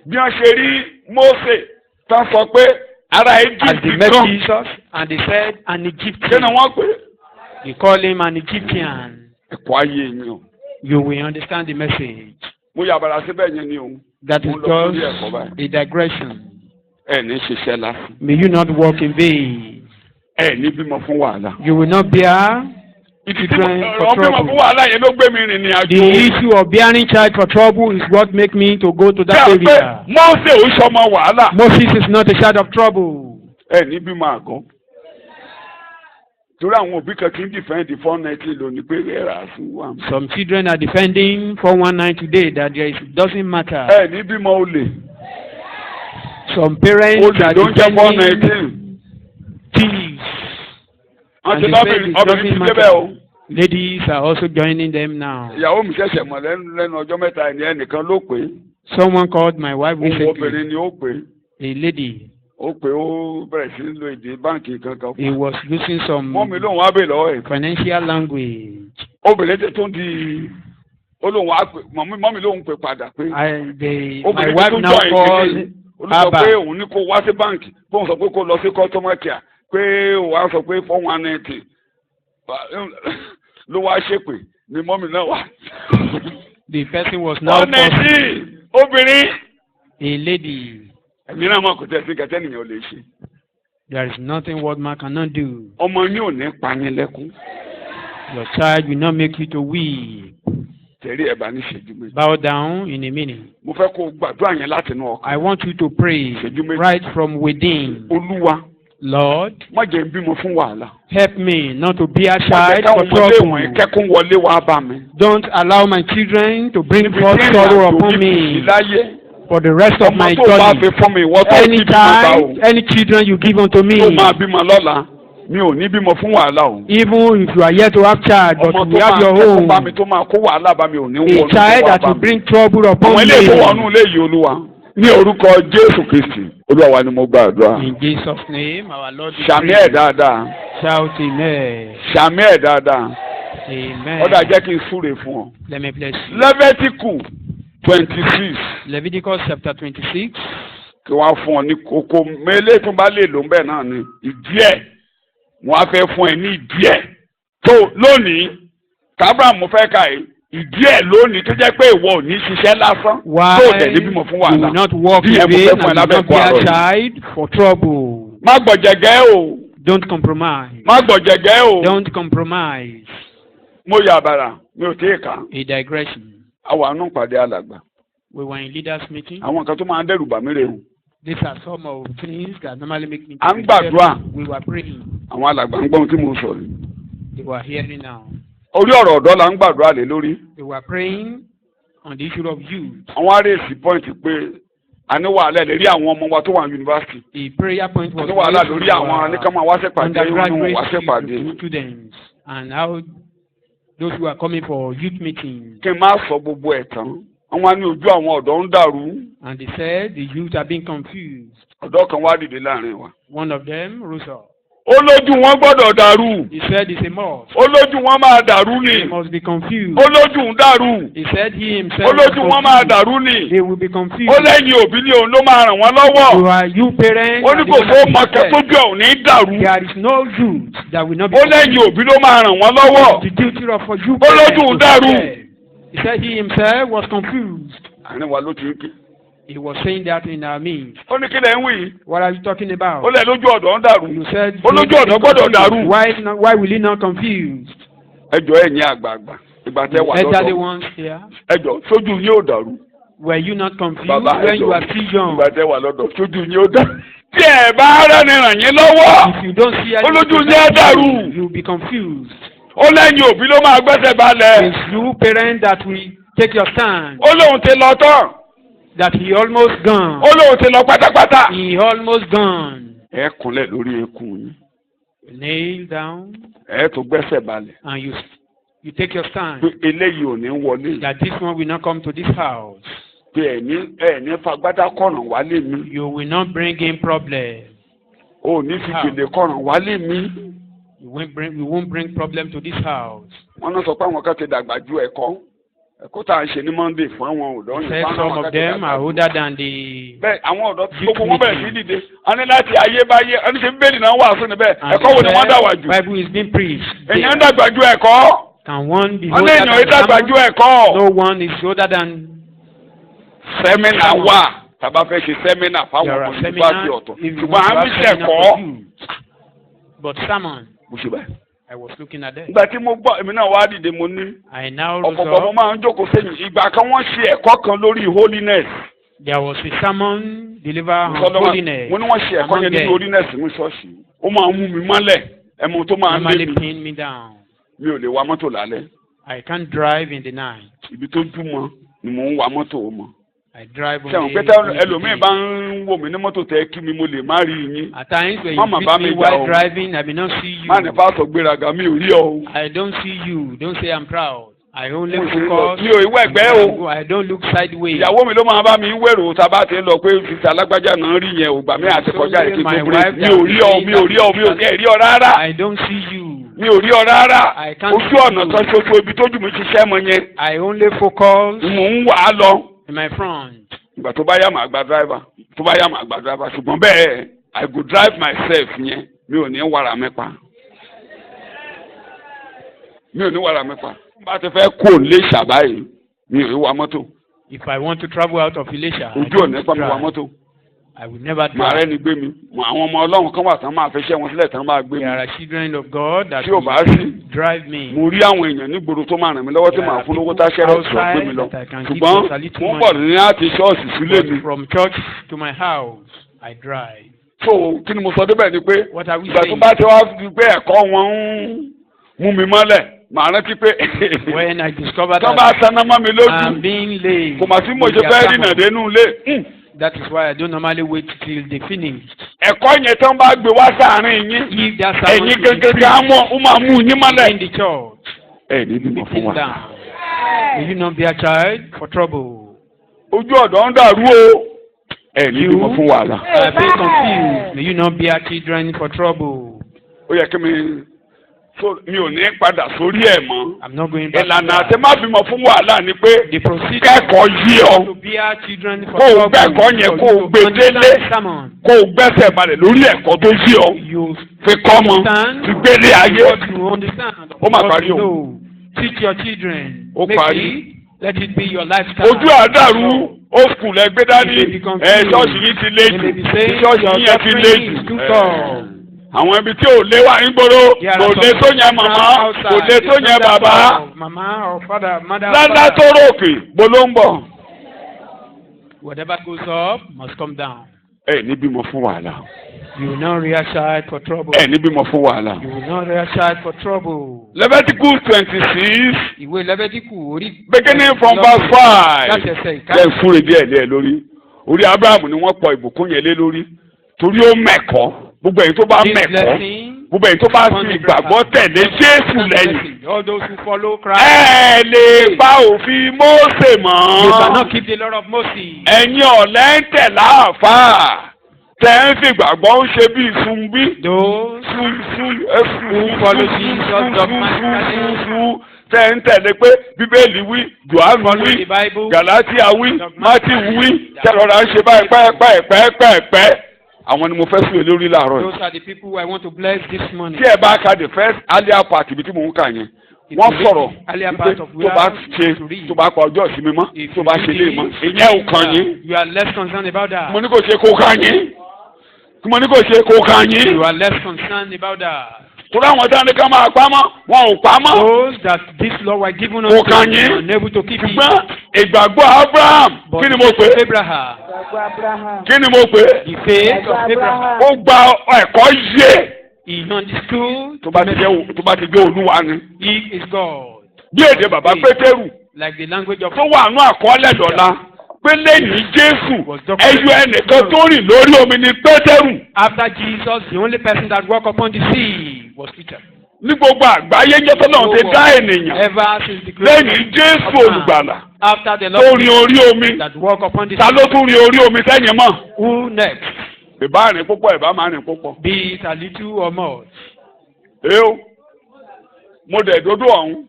bí wọ́n ṣe rí Mósè tán sọ pé ara As they Egypt met kan Jesus, and they said, an kí ni Egyptian. wọ́n pè é. They call him an Egyptian. ẹ̀kọ́ ayé yín o You will understand the message. mo yàbàrà síbẹ̀ yẹn ni o That is mo lọ sórí ẹ̀kọ́ just báyìí. a digression. ẹ ní ṣiṣẹ́ lásán May you not walk in vain. ẹ ní bímọ fún wàhálà. You will not bear children for ọ̀n bímọ fún trouble. wàhálà yẹn ló gbé mi rìn ní The àjò. issue of bearing child for trouble is what make me to go to that Bẹ́ẹ̀ pé area. Mósè ò sọmọ wàhálà. Moses is not a child of trouble. ẹ ní bímọ àgọ́. torí àwọn òbí kan kì í dìfẹ́ǹdì 490 lónìí pé ẹ̀rà sùn wà. Some children are defending 419 today that it doesn't matter. ẹ ní bímọ olè. Some parents olè are ló ń jẹ́ defending 419. thieves. wọ́n And ti they say lọ́bìnrin it ọbìnrin ti doesn't débẹ̀ o. matter. Ladies are also joining them now. ìyàwó mi ṣẹ̀ṣẹ̀ mọ̀ lẹ́nu ọjọ́ mẹ́ta ẹni ẹnìkan ló pè é. Someone called my wife ohun recently, obìnrin ni ó pè é. a lady. ó pè ó bẹ̀rẹ̀ sí lo èdè báǹkì kankan He fún. was using some mọ́mi lóun wá bè lọ́wọ́ ẹ̀. financial language. obìnrin tó ń di ó lóun wá pè mọ́mi lóun pè padà pé. My obìnrin wife tó now jọ called ìdílé olùsọ pé Abba. òun ní kó wá sí báǹkì bóun sọ pé kó lọ sí customer care pé òun á sọ pé 419 ló wá ṣépè ni mọ́mi náà wá. The person was now ọ̀nà called sí obìnrin. a lady. èmi náà mọ̀ kò tẹ̀ sí kẹtẹ́ nìyẹn ò lè ṣe. There is nothing what man cannot do. ọmọ yín ò ní pa yín lẹ́kún. Your child will not make you to weep. tẹ̀rí ẹ̀ bá ní ṣẹ́jú méjì. Bow down in a minute. mo fẹ́ kó o gbàdúrà yẹn láti inú ọkàn. I want you to pray right from within. Olúwa Lord, má jẹ́ n bímọ fún wàhálà. help me not to be a má jẹ́ child káwọn for ọmọdé wọ̀nyí trouble. kẹ́kún wọlé wá bá mi. Don't allow my children to bring níbi forth tí sorrow ìrìnàjò upon mi kù sí me láyé. for the rest of ọmọ my tó bá fi journey. fún mi ìwọ tó Any ti bímọ bá o. child, any children you give unto me, tó máa bímọ lọ́la mi ò ní bímọ fún wàhálà o. even if you are yet to have child, but ọmọ you tó have máa your kẹ́kún own, bá mi tó máa kó wàhálà bá mi ò ní a wọnú child wá that bá will mi. bring trouble àwọn upon ilé ìfowópamọ́ me. ilé yìí Olúwa ní orúkọ Jésù Kristi Olúwa wa ni mo gbàdúrà. In Jesus' name, our Lord is sàmì free. ẹ̀ dáadáa. Shout amen. sàmì ẹ̀ dáadáa. Amen. ọ̀dà jẹ́ kí n súre fún ọ. Let me bless you. Lẹ́fítíkù 26 Leviticus chapter 26, kí wọ́n á fún ọ ní kókó mélé tó bá lè lò ń bẹ̀ náà ni ìdí ẹ̀ wọ́n á fẹ́ fún ẹ ní ìdí ẹ̀ tó lónìí kábàámù fẹ́ ka ìdí ẹ̀ lónìí tó jẹ́ pé ìwọ ò ní ṣiṣẹ́ lásán tó dẹ̀ ní bímọ fún wàhálà bí ẹ mo fẹ́ fún ẹ lábẹ́ kó àrọ̀ má gbọ̀jẹ̀gẹ́ o. Don't compromise. má gbọ̀jẹ̀gẹ́ o. Don't compromise. mo yà bàrà mi ò tí ì kà. A digression. àwọn àánú pàdé alàgbà. We were in leaders meeting. àwọn kan tó máa ń dẹ́rù bà mí rè o. These are some of things that normally make me. à ń gbàdúrà. We were praying. àwọn alàgbà ń gbọ́n tí mo sọ ni. They were hearing now. orí ọ̀rọ̀ ọ̀dọ́ la ń gbàdúrà lé lórí. They were praying on the issue of youth. àwọn arẹ́sì pọ́ìntì pé a ní wàhálà lórí àwọn ọmọ wa tó wà ní yunifásitì. The prayer point was. a ní wàhálà lórí àwọn anìkànmọ́ wáṣẹ́pàdé ìwọ̀n wáṣẹ́pàdé. Students and how those who are coming for youth meetings. kí n má sọ gbogbo ẹ̀ tán àwọn á ní ojú àwọn ọ̀dọ́ ń dàrú. And they said the youth are being confused. ọ̀dọ́ kan wá dìde láàrin wa. One of them rose up. ó lójú wọn gbọ́dọ̀ dàrú. He said it's a must. ó lójú wọn máa dàrú ni. They must be confused. ó lójú ń dàrú. He said he himself. ó lójú wọn máa dàrú ni. They will be confused. ó lẹ́yìn òbí ni òun ló máa ràn wọ́n lọ́wọ́. You are you parents. ó ní kò fún ọmọ kan tó jẹ́ òní dàrú. There is no youth that will not be. ó lẹ́yìn òbí ló máa ràn wọ́n lọ́wọ́. The duty of for you ó lójú ń dàrú. He said he himself was confused. àárín wa ló ti ń ké. He was saying that in our midst. ó ní kí lẹ̀ ń wí. What are you talking about? ó lẹ̀ lójú ọ̀dọ́ ń dàrú. You said. ó lójú ọ̀dọ́ gbọ́dọ̀ dàrú. Why will he not confused? ẹ jọ̀ọ́ ẹ̀yin àgbààgbà ìgbà tẹ́ wà Elderly lọ́dọ̀. ones here. ẹ jọ̀ọ́ sójú yín ò dàrú. Were you not confused bàbá ẹ when you jọ̀ọ́ were still young? ìgbà tẹ́ wà lọ́dọ̀ sójú yín ò dàrú. tí ẹ bá rẹ́ni ràn yín lọ́wọ́. If you don't see ó lójú yín á dàrú. you will be confused. ó lẹ́yìn òbí ló máa gbẹ́sẹ̀ balẹ̀. It's you parents that will take your stand. ó lóun ti lọ tán. That he almost gone. ó lóun ti lọ pátápátá. He almost gone. ẹ kúnlẹ̀ lórí eékún yín. Kneel down. ẹ tó gbẹ́sẹ̀ balẹ̀. And you take your stand. pé eléyìí ò ní wọlé. That this one will not come to this house. pé ẹ̀ní fagbádá kọ̀ràn wálé mi. You will not bring in problem. o ní fi gèlè kọ̀ràn wálé mi. You won't bring problem to this house. wọ́n náà sọ pé àwọn kan ti dàgbà ju ẹ̀kọ́ tá à ń ṣe ní Monday fún àwọn ọ̀dọ́ yìí. Said some of them are older than the. bẹ́ẹ̀ àwọn ọ̀dọ́ gbogbo wọn bẹ̀rẹ̀ sí dìde a ní láti ayébáyé a ní ṣe bíbélì náà wàásù níbẹ̀ ẹ̀kọ́ wo ni wọ́n dàgbà jù. Bible is being preached. èèyàn ń dàgbà ju ẹ̀kọ́. Can one be wọ́n older ní than èèyàn ń dàgbà ju ẹ̀kọ́. No one is older than. sẹ́mínà wà tàbá fẹ́ ṣe sẹ́mínà fáwọn ọmọ yunifásitì ọ̀tọ̀ ṣùgbọ́n à ń fi ṣẹ̀kọ́. But sermon. mo ṣe báyìí. I was looking at them. ìgbà tí mo gbọ́ èmi náà wá dìde mo ní. I now rose ọ̀pọ̀pọ̀ mo up. máa ń jókòó sẹ́yìn ìgbà kan wọ́n ṣe ẹ̀kọ́ kan lórí holiness. There was a sermon delivered on holiness. mo ní wọ́n ṣe ẹ̀kọ́ yẹn ní holiness ní ṣọ́ọ̀ṣì. ó máa ń mú mi mọ́lẹ̀ ẹmu tó máa ń lé Normally mi. pin me down. mi ò lè wa mọ́tò lálẹ́. I can't drive in the night. ibi tó dùn ni mò ń wa mọ́tò mọ́. I drive on sẹ́wọ̀n pété ẹlòmíì bá ń wò mí ní mọ́tò tẹ́ kí mi mo lè má rí yín. At times when Mama you bá meet mi me jà while o. driving, I may not see you. má ní pásọ̀ gbéraga mi ò rí ọ o. I don't see you. Don't say I'm proud. I only Mo sì ń lọ. focus. mi ò ìwé ẹgbẹ́ o. I don't look sideways. ìyàwó mi ló máa bá mi wérò tá a bá ti ń lọ pé fìtà alágbájá náà rí yẹn ògbà mi àti kọjá ìkí tó bèrè mi ò rí ọ mi ò rí ọ mi ò kẹ́ rí ọ rárá. I don't see you. mi ò rí ọ rárá. I can't ojú ọ̀nà see kan you. ṣoṣo ibi tójú mi ṣiṣẹ́ mọ yẹn. I only focus mò ń wà á lọ. in my front. ìgbà tó bá yá màá gba driver tó bá yá màá gba driver ṣùgbọ́n bẹ́ẹ̀ I go drive myself yẹn mi ò ní wàrà mi pa. mi ò ní wàrà mi pa. bá ti fẹ́ kó lé ṣàbáyé mi ò ní wa mọ́tò. If I want to travel out of Ilesha, I ojú don't ọ̀nà pa mi wa drive. mọ́tò. I will never màá drive. rẹ́ni gbé mi àwọn ọmọ ọlọ́run kan wà tán máa fẹ́ ṣẹ́ wọn sílẹ̀ tán máa gbé mi. There are children of God that tí ò bá will sí drive me. mo rí àwọn èèyàn nígboro tó máa ràn mí lọ́wọ́ tí màá fún lówó tá ṣẹ́rẹ́ tó gbé mi lọ ṣùgbọ́n mo ń bọ̀ ní láti ṣọ́ọ̀ṣì sílé mi. But from church to my house, I drive. so kí ni mo sọ débẹ̀ ni pé What are we ìgbà tó saying? bá ti wá di pé ẹ̀kọ́ wọn ń mú mi mọ́lẹ̀ màá rántí pé When I discovered tó bá that taná mọ́ mi I'm lójú being late, kò mà sí mo with ṣe their fẹ́ sermon. rìnà dénú ilé. That is why I don't normally wait till they finish. ẹ̀kọ́ yẹn tán bá gbé wá sáàárín yín If that sermon ẹ̀yin is gẹ́gẹ́ ká mọ̀ ó máa mú yín in mọ́lẹ̀. the church, ẹ̀ ní bímọ fún sit wa. down. Will you not be a child for trouble? ojú ọ̀dọ́ ń dàrú o ẹ̀ ní bímọ fún wàhálà. I be confused. May you not be a children for trouble? ó yẹ kí mi so mi ò ní padà sórí ẹ̀ mọ́. I'm not going back. Ìlànà àti má bímọ fún wàhálà ni pé The procedure kẹ́kọ̀ọ́ yí ọ. to bear children for Kó o trouble, gbẹ́kọ̀ọ́ yẹn kó o gbé délé. Kó o gbẹ́sẹ̀ balẹ̀ lórí ẹ̀kọ́ tó yí ọ. You Fi kọ́ mọ. Fi gbélé ayé. what you understand. Ó máa parí o. No. Teach your children. Ó Make parí. it, let it be your lifestyle. Ojú àdàrú ó skul ẹgbẹ́ dání ṣọ́ọ̀ṣì yìí ti lé jù ṣọ́ọ̀ṣì yẹn ti lé jù. Àwọn ibi tí ò lé wà ń gbòòrò kò lé tó yẹn màmá kò lé tó yẹn bàbá. Lálá tó ròkè gbólóńbọ̀. Whatever goes up must come down. Ẹ ní bímọ fún wàhálà. You will not rear child for trouble. Ẹ ní bímọ fún wàhálà. You will not rear child for trouble. Leviticus 26. Ìwé Lẹ́fítíkù orí. Beginning from verse 5. Láti ẹsẹ̀ ìka. Lẹ́yìn fúnre díẹ̀ lé lórí. Orí Abrahamu ni wọ́n pọ̀ ìbùkún yẹn lé lórí. Torí ó mẹ̀kọ́. Gbogbo èyí tó bá mẹ̀kọ́. Gbogbo èyí tó bá fi ìgbàgbọ́ tẹ̀lé Jésù lẹ́yìn. All those who follow Christ. Ẹ lè pa òfin Mósè mọ́. You cannot keep the law of Moses. Ẹ̀yin ọ̀lẹ́ ń tẹ̀ láàfáà. Tẹ̀ ń fi ìgbàgbọ́ ń ṣe bí sunbí. Those who follow Jesus dogmatically. Tẹ̀ ń tẹ̀lé pé Bíbélì wí, Jòhánù wí, Gàlátíà wí, Mátíù wí, tẹ̀lọ́ra ń ṣe báyìí pẹ́ẹ́pẹ́ẹ́pẹ́. Àwọn ni mo fẹ́ sùn lórí láàárọ̀ yìí. Those are the people I want to bless this morning. Tí ẹ bá ka the first earlier part ibi tí mò ń kà yẹn, wọ́n sọ̀rọ̀ wípé tó bá ṣe tó bá pa ọjọ́ ìsinmi mọ́ tó bá ṣe lé mọ́ ìyẹn ò kàn yín. You are less concerned about that. Mo ní kò ṣe kó kàn yín. Mo ní kò ṣe kó kàn yín. You are less concerned about that. Torí àwọn táwọn nìkan máa pa mọ́, wọn ò pa mọ́. Those that this law were given us are unable to keep it. Ṣùgbọ́n ìgbàgbọ́ Abraham kí ni mo pè é? Abraham. Kí ni mo pè é? The faith of Abraham. Ó gba ẹ̀kọ́ yé. He understood. Tó bá ti jẹ́ Olúwa ni. He is God. Bí èdè bàbá Pétérù. Like the language of. Tó wà nú àkọọ́lẹ̀ dọ̀la. Pé lẹ́yìn Jésù ẹyọ ẹnìkan tó rìn lórí omi ni Pétérù. After Jesus, the only person that walked upon the sea was Peter. Ní gbogbo àgbáyé jẹ́ tọ́lọ́run ti dá ènìyàn. Ever since the lẹ́yìn Jésù olùgbàlà. After the tó rin orí omi. that walk upon the sea. Ta ló tún rin orí omi sẹ́yìn mọ́? Who next? Ìbá rìn púpọ̀ ìbá máa rìn púpọ̀. Be it a little or much. Èyó mo dẹ̀ dódó ọ̀hún.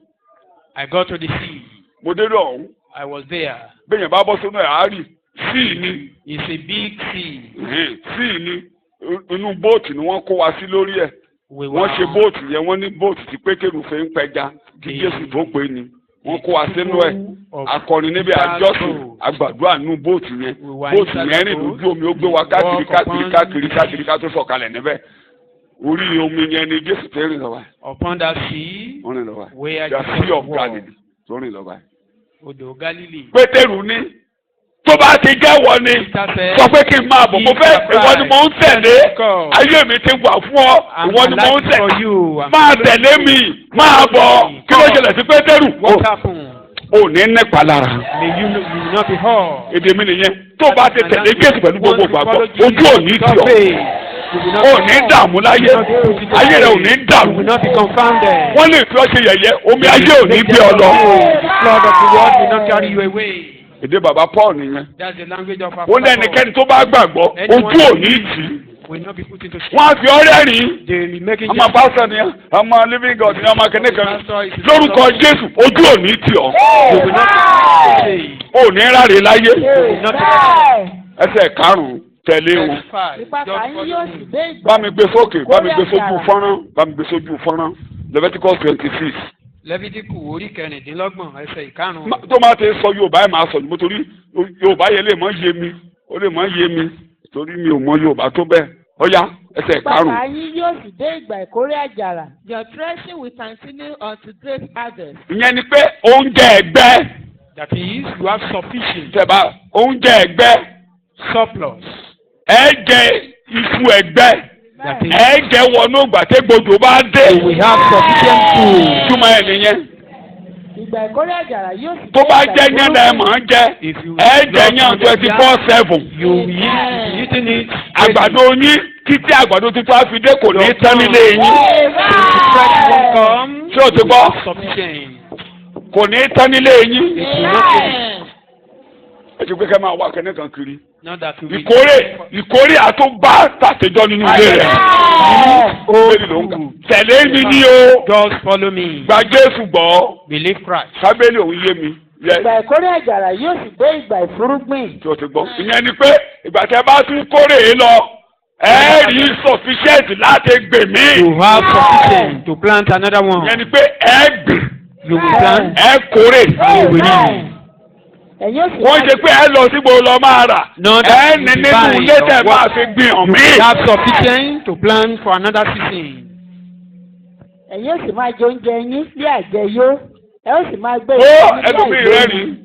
I got to the sea. Mo dédó ọ̀hún. I was there. Bẹ́ẹ̀yàn bá bọ́ sínú ẹ̀ á rì. Síì ni. It's a big sea. Síì ni. Inú bóòtù ni wọ́n kó wa sí lórí ẹ̀. Wọ́n ṣe bóòtù yẹn wọ́n ní bóòtù tí Pétérù fi ń pẹja kí Jésù tó pé ni. Wọ́n kó wa sínú ẹ̀. Akọrin níbi àjọsìn àgbàdua nínú bóòtù yẹn. Bóòtù yẹn rìn lójú omi ó gbé wa káàkiri ká tó sọ̀kalẹ̀ níbẹ̀. Orí omi yẹn ni Jésù tó rìn lọ wá. Upon that sea. Wọ́n rìn lọ wá. Where the sea of Galilee tó rìn lọ wá. Odò Galilee. Pétérù ní tó bá ti jẹ́wọ́ ni sọ pé kí n máa bọ̀ mo fẹ́ ìwọ ni mò ń tẹ̀lé ayé mi ti wà fún ọ ìwọ ni mò ń tẹ̀lé máa tẹ̀lé mi máa bọ̀ kí ló ṣẹlẹ̀ sí Pétérù ò ní nípa lára èdè mi nìyẹn tó bá ti tẹ̀lé Jésù pẹ̀lú gbogbo gbàgbọ́ ojú ò ní tì ọ́ ò ní dààmú láyé ayé rẹ ò ní dàrú wọ́n lè fi ọ́ ṣe yẹ̀yẹ́ omi ayé ò ní gbé ọ lọ. Èdè bàbá Paul nìyẹn. Wọ́n ní ẹnikẹ́ni tó bá gbàgbọ́ ojú ò ní tì í. Wọ́n á fi ọ̀rẹ́ rìn. Ọmọ pásítọ̀ ni ọmọ living God ni ọmọ kẹ́nìkan. Lórúkọ Jésù ojú ò ní tì ọ́. Ò ní ráre láyé. Ẹsẹ̀ karùn-ún tẹ̀lé wọn. Bá mi gbé sókè, bá mi gbé sójú fọ́nrán, bá mi gbé sójú fọ́nrán. Leviticus 26. Lẹ́fítíkù orí kẹrìndínlọ́gbọ̀n ẹsẹ̀ ìkarùn-ún. Tó máa ti sọ Yorùbá ẹ̀ máa sọ ní mo torí Yorùbá yẹn lè mọ yé mi ó lè mọ yé mi torí mi ò mọ Yorùbá tó bẹ́ẹ̀ ọ̀yá ẹsẹ̀ ìkarùn-ún. Bàbá yín yóò sì dé ìgbà ìkórè àjàrà. Your threshing will continue until great harvest. Ìyẹn ni pé oúnjẹ ẹgbẹ́. That is, you have sufficient. Tẹ̀bá oúnjẹ ẹgbẹ́. Surplus. Ẹ jẹ iṣu ẹgbẹ́. Ẹ jẹ́ wọnú gbàtẹ́gbodò bá dé. We have sufficient food. Túmọ̀ ẹ̀ nìyẹn. Ìgbà ìkórè àjàrà yóò sì. Tó bá jẹ́ yẹn lẹ́ mọ̀ ń jẹ. Ẹ jẹ yẹn 24/7. You eating it. Àgbàdo yín títí àgbàdo tuntun á fi dé kò ní tán nílé yín. Ṣé o ti gbọ́? Kò ní tán nílé yín. ẹ ti pé kẹ́ máa wá kẹ́ní kan kiri. Not that you will. ìkórè àtúbà tàtẹjọ́ nínú ilé rẹ̀. tẹ̀lé mi ní o. Just follow me. gba Jésù gbọ́. Believe Christ. Kábẹ́lì òun yé mi. Ìgbà ìkórè àjàrà yóò sì dé ìgbà ìfúrúgbìn. tí o ti gbọ́. ìyẹn ni pé ìgbà tí ẹ bá tún kórè lọ ẹ rí sufficient láti gbè mí. You have sufficient to plant another one. ìyẹn ni pé ẹ gbè. You will plant. ẹ kórè. You will reap. wọ́n ṣe pé ẹ lọ sí gbòòrò lọ máa rà. ẹ ní nínú ilé tẹ̀ máa fi gbìn ọ̀ mí. You have sufficient to plant for another season. Ẹ̀yin ó sì máa jẹ oúnjẹ yín sí àjẹyó. Ẹ ó sì máa gbé ẹlòmíì rẹ́rìn.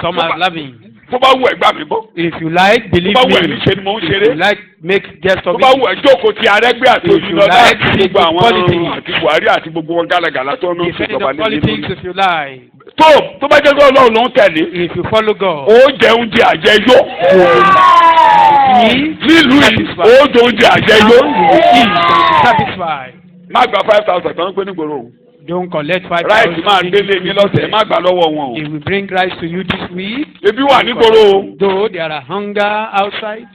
Some are loving. tó bá wù ẹ gbà mí gbọ́. If you like, believe tó bá me. wù ẹ níṣẹ́ ni mò ń ṣeré. If you like, make jest of tó it. bá wù ẹ jókòó ti Arẹ́gbẹ́ àti Oyinlọ́lá àti gbogbo àwọn politics. àti Buhari àti gbogbo wọn gálagàlà tó ń lọ sí Defend ìjọba the lé politics lórí. if you like. tó bá jẹ́ pé Ọlọ́run ló ń tẹ̀lé. If you follow God. ó jẹ oúnjẹ àjẹyó. nílùú yìí ó jẹ oúnjẹ àjẹyó. Satisfied. má gba 5,000 tó ń pè ní gbòòrò. Don't collect 5,000. Ráìtì máa délé yín lọ́sẹ̀ má gbà lọ́wọ́ wọn o. They will bring rice to you this week. Ebi wà ní gbòòrò o. Though there are hunger outside.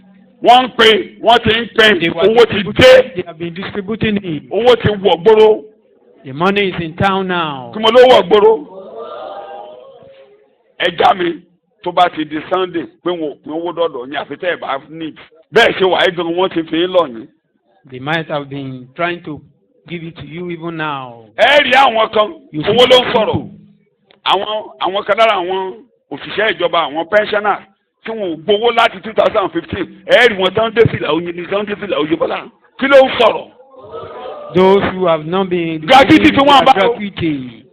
Wọ́n ń pè wọ́n ti ń pè owó ti dé. They have been distributing it. Owó ti wọ̀ gbòòrò. The money is in town now. Kí mo ló wọ̀ gbòòrò. Ẹja mi tó bá ti di Sunday pé wọn ò pín owó dọ̀dọ̀ ní àfitẹ́ ẹ̀ bá ní. Bẹ́ẹ̀ ṣe wà ẹ́gbẹ̀rún wọ́n ti fi ń lọ ní. They might have been trying to give it to you even now. Ẹ rí àwọn kan owó ló ń sọ̀rọ̀. Àwọn kan lára àwọn òṣìṣẹ́ ìjọba àwọn pensioners tí wọn ò gbowó láti 2015 ẹ rí wọn tán dé fìlà oyin ní tán dé fìlà oyin bọ́lá kí ló ń sọ̀rọ̀. Those who have not been gratuity tí wọ́n bá lọ. gratuity,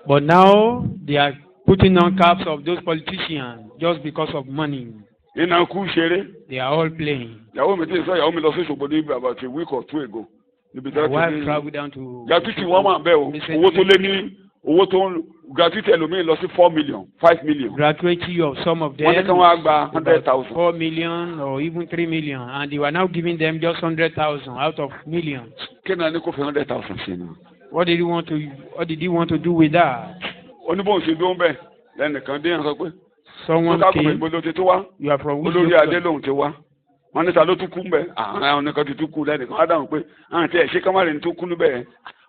but now they are putting on caps of those politicians just because of money. Iná kú ṣeré. They are all playing. Ìyàwó mi ti sọ ìyàwó mi lọ sí Òṣogbo ní about a week or two ago. My wife traveled down to. Gratuity wọ́n máa bẹ̀ o owó tó lé ní owó tó ń gratuity ẹlòmíì lọ sí 4 million 5 million. Gratuity of some of them. wọ́n ní kí wọ́n á gba 100,000. 4 million or even 3 million, and they were now giving them just 100,000 out of millions. Kí ni a ní kó fi 100,000 ṣe náà. What did he want to do with that? Oníbòun ṣe dó ń bẹ̀ lẹ́nìkan dé yàn sọ pé. Someone came. Ìgbòho ti tó wá. You are from which olórí adé lòun ti wá. Wọ́n ní ta ló tún kú mbẹ́ àwọn nìkan ti tún kú lẹ́nìkan á dáhùn pé àwọn tí ẹ̀ ṣe kámárì ní tó kú níbẹ̀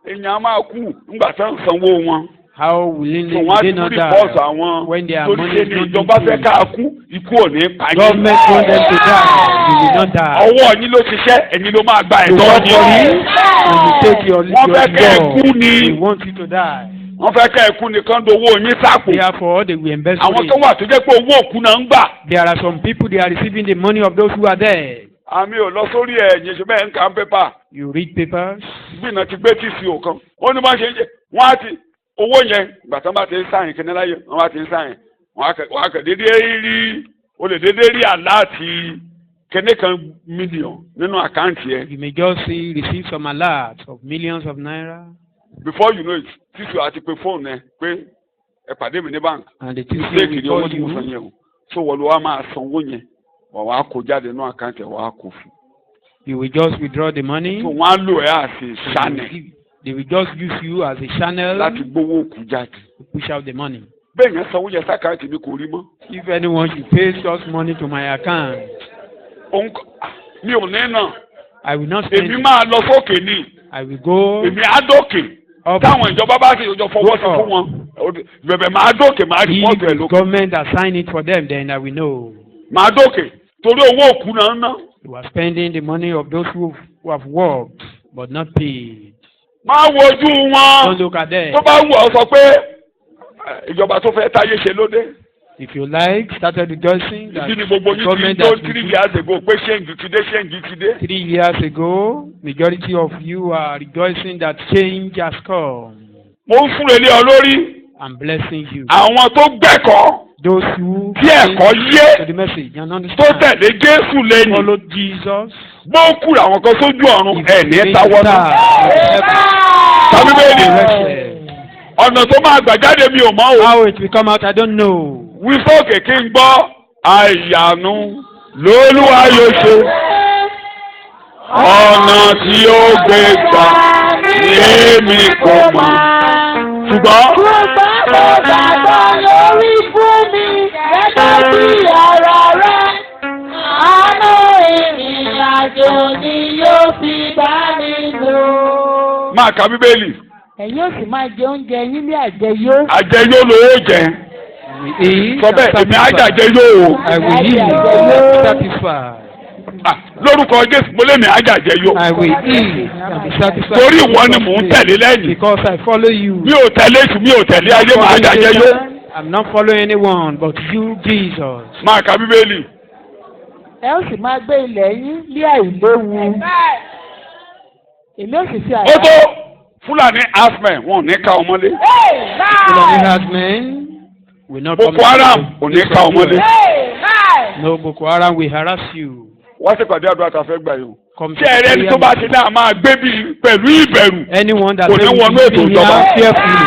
èèyàn á máa kú ńgbà tán sanwó wọn. How willingly did they not die when their money is not ìjọba fẹ́ ká kú ikú ò ní pa yín. Government want them to die, you will not die. ọwọ́ yín ló ṣiṣẹ́ ẹ̀yin ló máa gba ẹ̀tọ́ yín. When you take your wọ́n fẹ́ kẹ́ ẹ kú ni. they want you to die. wọ́n fẹ́ kẹ́ ẹ kú ni kán dowó yín sápò. Therefore they will invest in it. àwọn tó wà tó jẹ́ pé owó òkú náà ń gbà. There are some people they are receiving the money of those who are dead. àmì ò lọ sórí ẹ̀yìn ṣe bẹ́ẹ̀ ń kà ń pépà. You read papers. gbìnà ti gbé TCO kan ó ní bá ṣe ń jẹ wọ́n á ti owó yẹn gbàtàn bá ti ń sáyìn kíní láyé wọ́n bá ti ń sáyìn wọ́n á kàn déédéé rí o lè déédéé rí aláàtì kíní kan mílíọ̀n nínú àkáǹtì yẹn. You may just see receive some alert of millions of naira. Before you know it TCO àti pé fóònù ẹ pé ẹ pàdé mi ní bank. And the TCO mistake ni owó will tí mo call san you. yẹn o so wọ́n ló wá máa san owó yẹn wọ́n á kó jáde nínú àkáǹtì ẹ̀ wọ́n á kó fún. You will just withdraw the money. so wọ́n á lò ẹ́ àti channel. They will just use you as a channel láti gbowó òkú jáde. to push out the money. bẹ́ẹ̀ yẹn sanwó yẹn sákàtì mi kò rí mọ́. If anyone should pay such money to my account, mi ò ní náà. I will not spend èmi it. máa lọ sókè ní. I will go èmi á dókè. up. táwọn ìjọba bá sì yọjọ fọwọ́ sí fún wọn. bẹ̀bẹ̀ máa dókè máa rí If pọ́ọ̀tù ẹ̀ the lókè. government assign it for them, then I will know. máa dókè torí owó òkú náà ń ná. You are spending the money of those who have worked but not paid. máa wojú Don't wọn. look at them. tó bá wù ọ́ sọ pé ìjọba tó fẹ́ táyé ṣe lóde. If you like, started rejoicing that ìdí ni gbogbo the yín ti government tó has 3 been years ago pé ṣéǹgì ti dé ṣéǹgì ti dé. 3 years ago, majority of you are rejoicing that change has come. mo ń fún relé ọ lórí. I'm blessing you. àwọn tó gbẹ́kọ̀ọ́ Those who tí ẹ̀kọ́ yé to the message and tó understand, tẹ̀lé Jésù lẹ́yìn. follow Jesus. bó kú àwọn kan sójú ọ̀run ẹ̀ ní táwọ́ náà. tàbí Be bẹ́ẹ̀ ni rested. ọ̀nà tó máa gbà jáde mi ò mọ̀ o. How it will come out, I don't know. wí sókè kí n gbọ́ àyànú lÓlúwa yóò ṣe. ọ̀nà tí ó gbé gbà ní èmi kò mọ̀. ṣùgbọ́n. Gbogbo àgbàdo lórí fún mi gẹ́gẹ́ bí ọ̀rọ̀. máa ka bíbélì. ẹ̀yin ó sì máa jẹ oúnjẹ yín ní àjẹyó. àjẹyó lówó jẹ. sọ bẹ́ẹ̀ èmi àjàjẹyó o. I will eat and be satisfied. lórúkọ Jésù mo lé mi àjàjẹyó. I will eat and be satisfied. torí ìwọ ni mò ń tẹ̀lé lẹ́yìn. Because I follow you. mi ò tẹ̀lé èṣù mi ò tẹ̀lé ayé mà àjàjẹyó. I'm not following anyone but you, Jesus. máa ka bíbélì. ẹ ó sì máa gbé ilẹ̀ yín ní àìléwu. èmi ó sì fi ó àyà. tó Fúlàní asmen wọn ò ní ká ọmọlé. Fulani herdsmen will not come. Boko Haram ò ní ká ọmọlé. No, Boko Haram will harass you. wọ́n ti pàdé àdúrà tá a fẹ́ gbà yìí o. Come ṣé ẹ̀rẹ́ ẹni tó bá ti náà máa gbé bí pẹ̀lú ìbẹ̀rù. anyone that kò ní wọnú ètò ìjọba. fearfully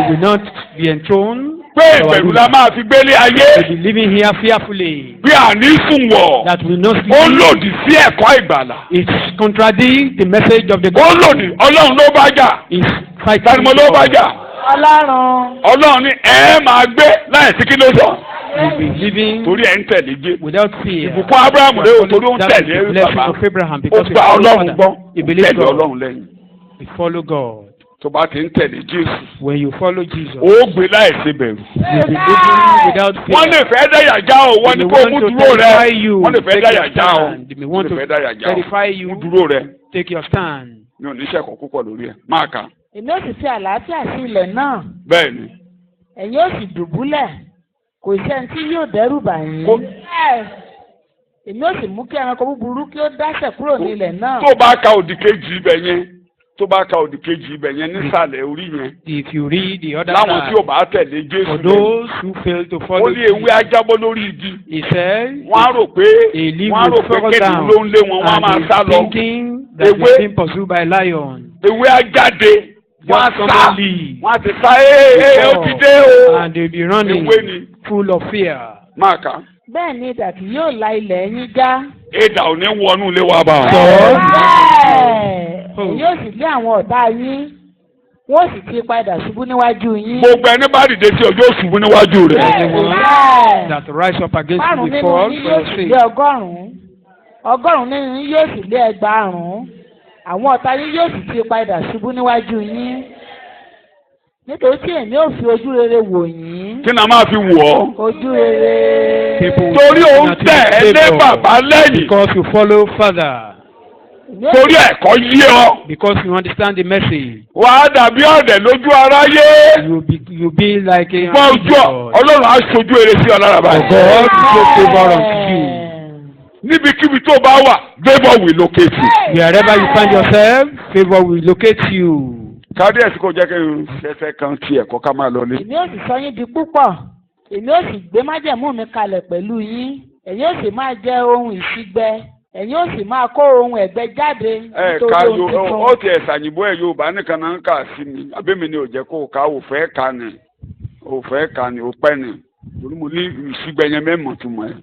will not be enthroned. pé ìbẹ̀rù la máa fi gbélé ayé. Will be living here fearfully. bí àní sùn wọ̀. That will not ó sleep. lòdì sí ẹ̀kọ́ ìgbàlà. It contradicts the message of the ó gospel. lòdì Ọlọ́run ló bá jà. It's fighting. tani mo ló bá jà. Ọlọ́run. Ọlọ́run ní ẹ máa gbé láì sí kí ló sọ. Will be living torí ẹ̀ ń tẹ̀lé Jésù. without fear. ìbùkún Abrahamu lé o torí ó ń That is tẹ̀lé the blessing bàbá. of Abraham ó because he gba followed Ọlọ́run Father. gbọ́. He believed tẹ̀lé God. Ọlọ́run lẹ́yìn. He follow God. tó bá ti ń tẹ̀lé Jésù. When you follow Jesus, ó gbé láì sí bẹ̀rù. you will be living without fear. wọ́n lè fẹ́ dáyà já o wọ́n ní kó mú dúró rẹ wọ́n lè fẹ́ dáyà já o They want wọ́n lè fẹ́ to dáyà já verify o you. mú dúró rẹ Take your stand. mi ò ní sẹ́kọ̀ọ́ púpọ̀ lórí ẹ̀ máa kà. èmi ó sì fi àlàáfíà sí ilẹ̀ náà. bẹ́ẹ̀ ni. ẹ̀yin ó sì dùbúlẹ̀ kò sí ẹni tí yóò dẹ́rù bà yín. èmi ó sì mú kí ẹranko búburú kí ó dáṣẹ̀ kúrò ní ilẹ̀ náà. tó bá ka òdì kejì ibẹ̀ yẹn tó bá ka òdì kejì ibẹ̀ yẹn nísàlẹ̀ orí yẹn If you read the other láwọn tí ò side, bá tẹ̀lé Jésù for lẹ́yìn those who fail to ó follow ní ewé Jesus, ajábọ́ lórí igi he said, wọ́n á rò pé a leaf wọ́n á rò will pé fall kéde down, ló ń lé wọn wọ́n á máa and sá he's lọ thinking that Ewé- he's being pursued by lion. ewé ajáde wọ́n á Just sá common leaf. wọ́n á ti sá ee ó ti dé o And they'll be running ewé ni full of fear. máa kà. bẹ́ẹ̀ ni idà kì yóò la ilẹ̀ yín já. Èdà ò ní wọnú ilé wa bá wa. bẹ́ẹ̀ ẹ̀yin ó sì lé àwọn ọ̀tá yín wọ́n sì ti padà ṣubú níwájú yín. Gbogbo ẹni bá dìde tí ọjọ́ ṣubú níwájú rẹ̀. Anyone that rise up against you márùn will nínú fall yín for yóò your sì sake. lé ọgọ́rùn-ún ọgọ́rùn-ún nínú yín yóò sì lé ẹgbàárùn-ún àwọn ọ̀tá yín yóò sì ti padà ṣubú níwájú yín nítorí tí èmi ò fi ojú rere wò yín. Kí ni a máa fi wọ̀ ọ́? ojú rere. People will Torí say òun nothing tẹ̀ ẹ́ lé favour bàbá lẹ́yìn. because you follow Father. Torí ẹ̀kọ́ yé ọ. Because you understand the message. Wàá dàbí ọ̀dẹ̀ lójú aráyé. You be like a Gbọ́ ojú ọ, Ọlọ́run á ṣojú eré sí ọ lára báyìí. God will show favour unto you. Níbikíbi tó bá wà, favour will locate you. Wherever you find yourself, favour will locate you. Kábíyèsí kò jẹ́ kí n ṣẹ̀ṣẹ̀ kan ti ẹ̀kọ́ ká máa lọlé. èmi ò sì sọ yín di púpọ̀ èmi ò sì gbé májẹ̀mú mi kalẹ̀ pẹ̀lú yín ẹ̀yin ò sì máa jẹ ohun ìṣígbẹ ẹ̀yin ò sì máa kó ohun ẹ̀gbẹ jáde Ká nítorí ohun tuntun. ó ti ẹ̀sàyìnbó ẹ̀ Yorùbá nìkan náà ń kà sí mi. Àbẹ́mi ni ò jẹ́ kó o ká ò fẹ́ ka ni. Ò fẹ́ ka ni ò pẹ́ ni. Torí mo ní ìṣígbẹ yẹn mẹ́mọ̀ tó mọ̀ ẹ́.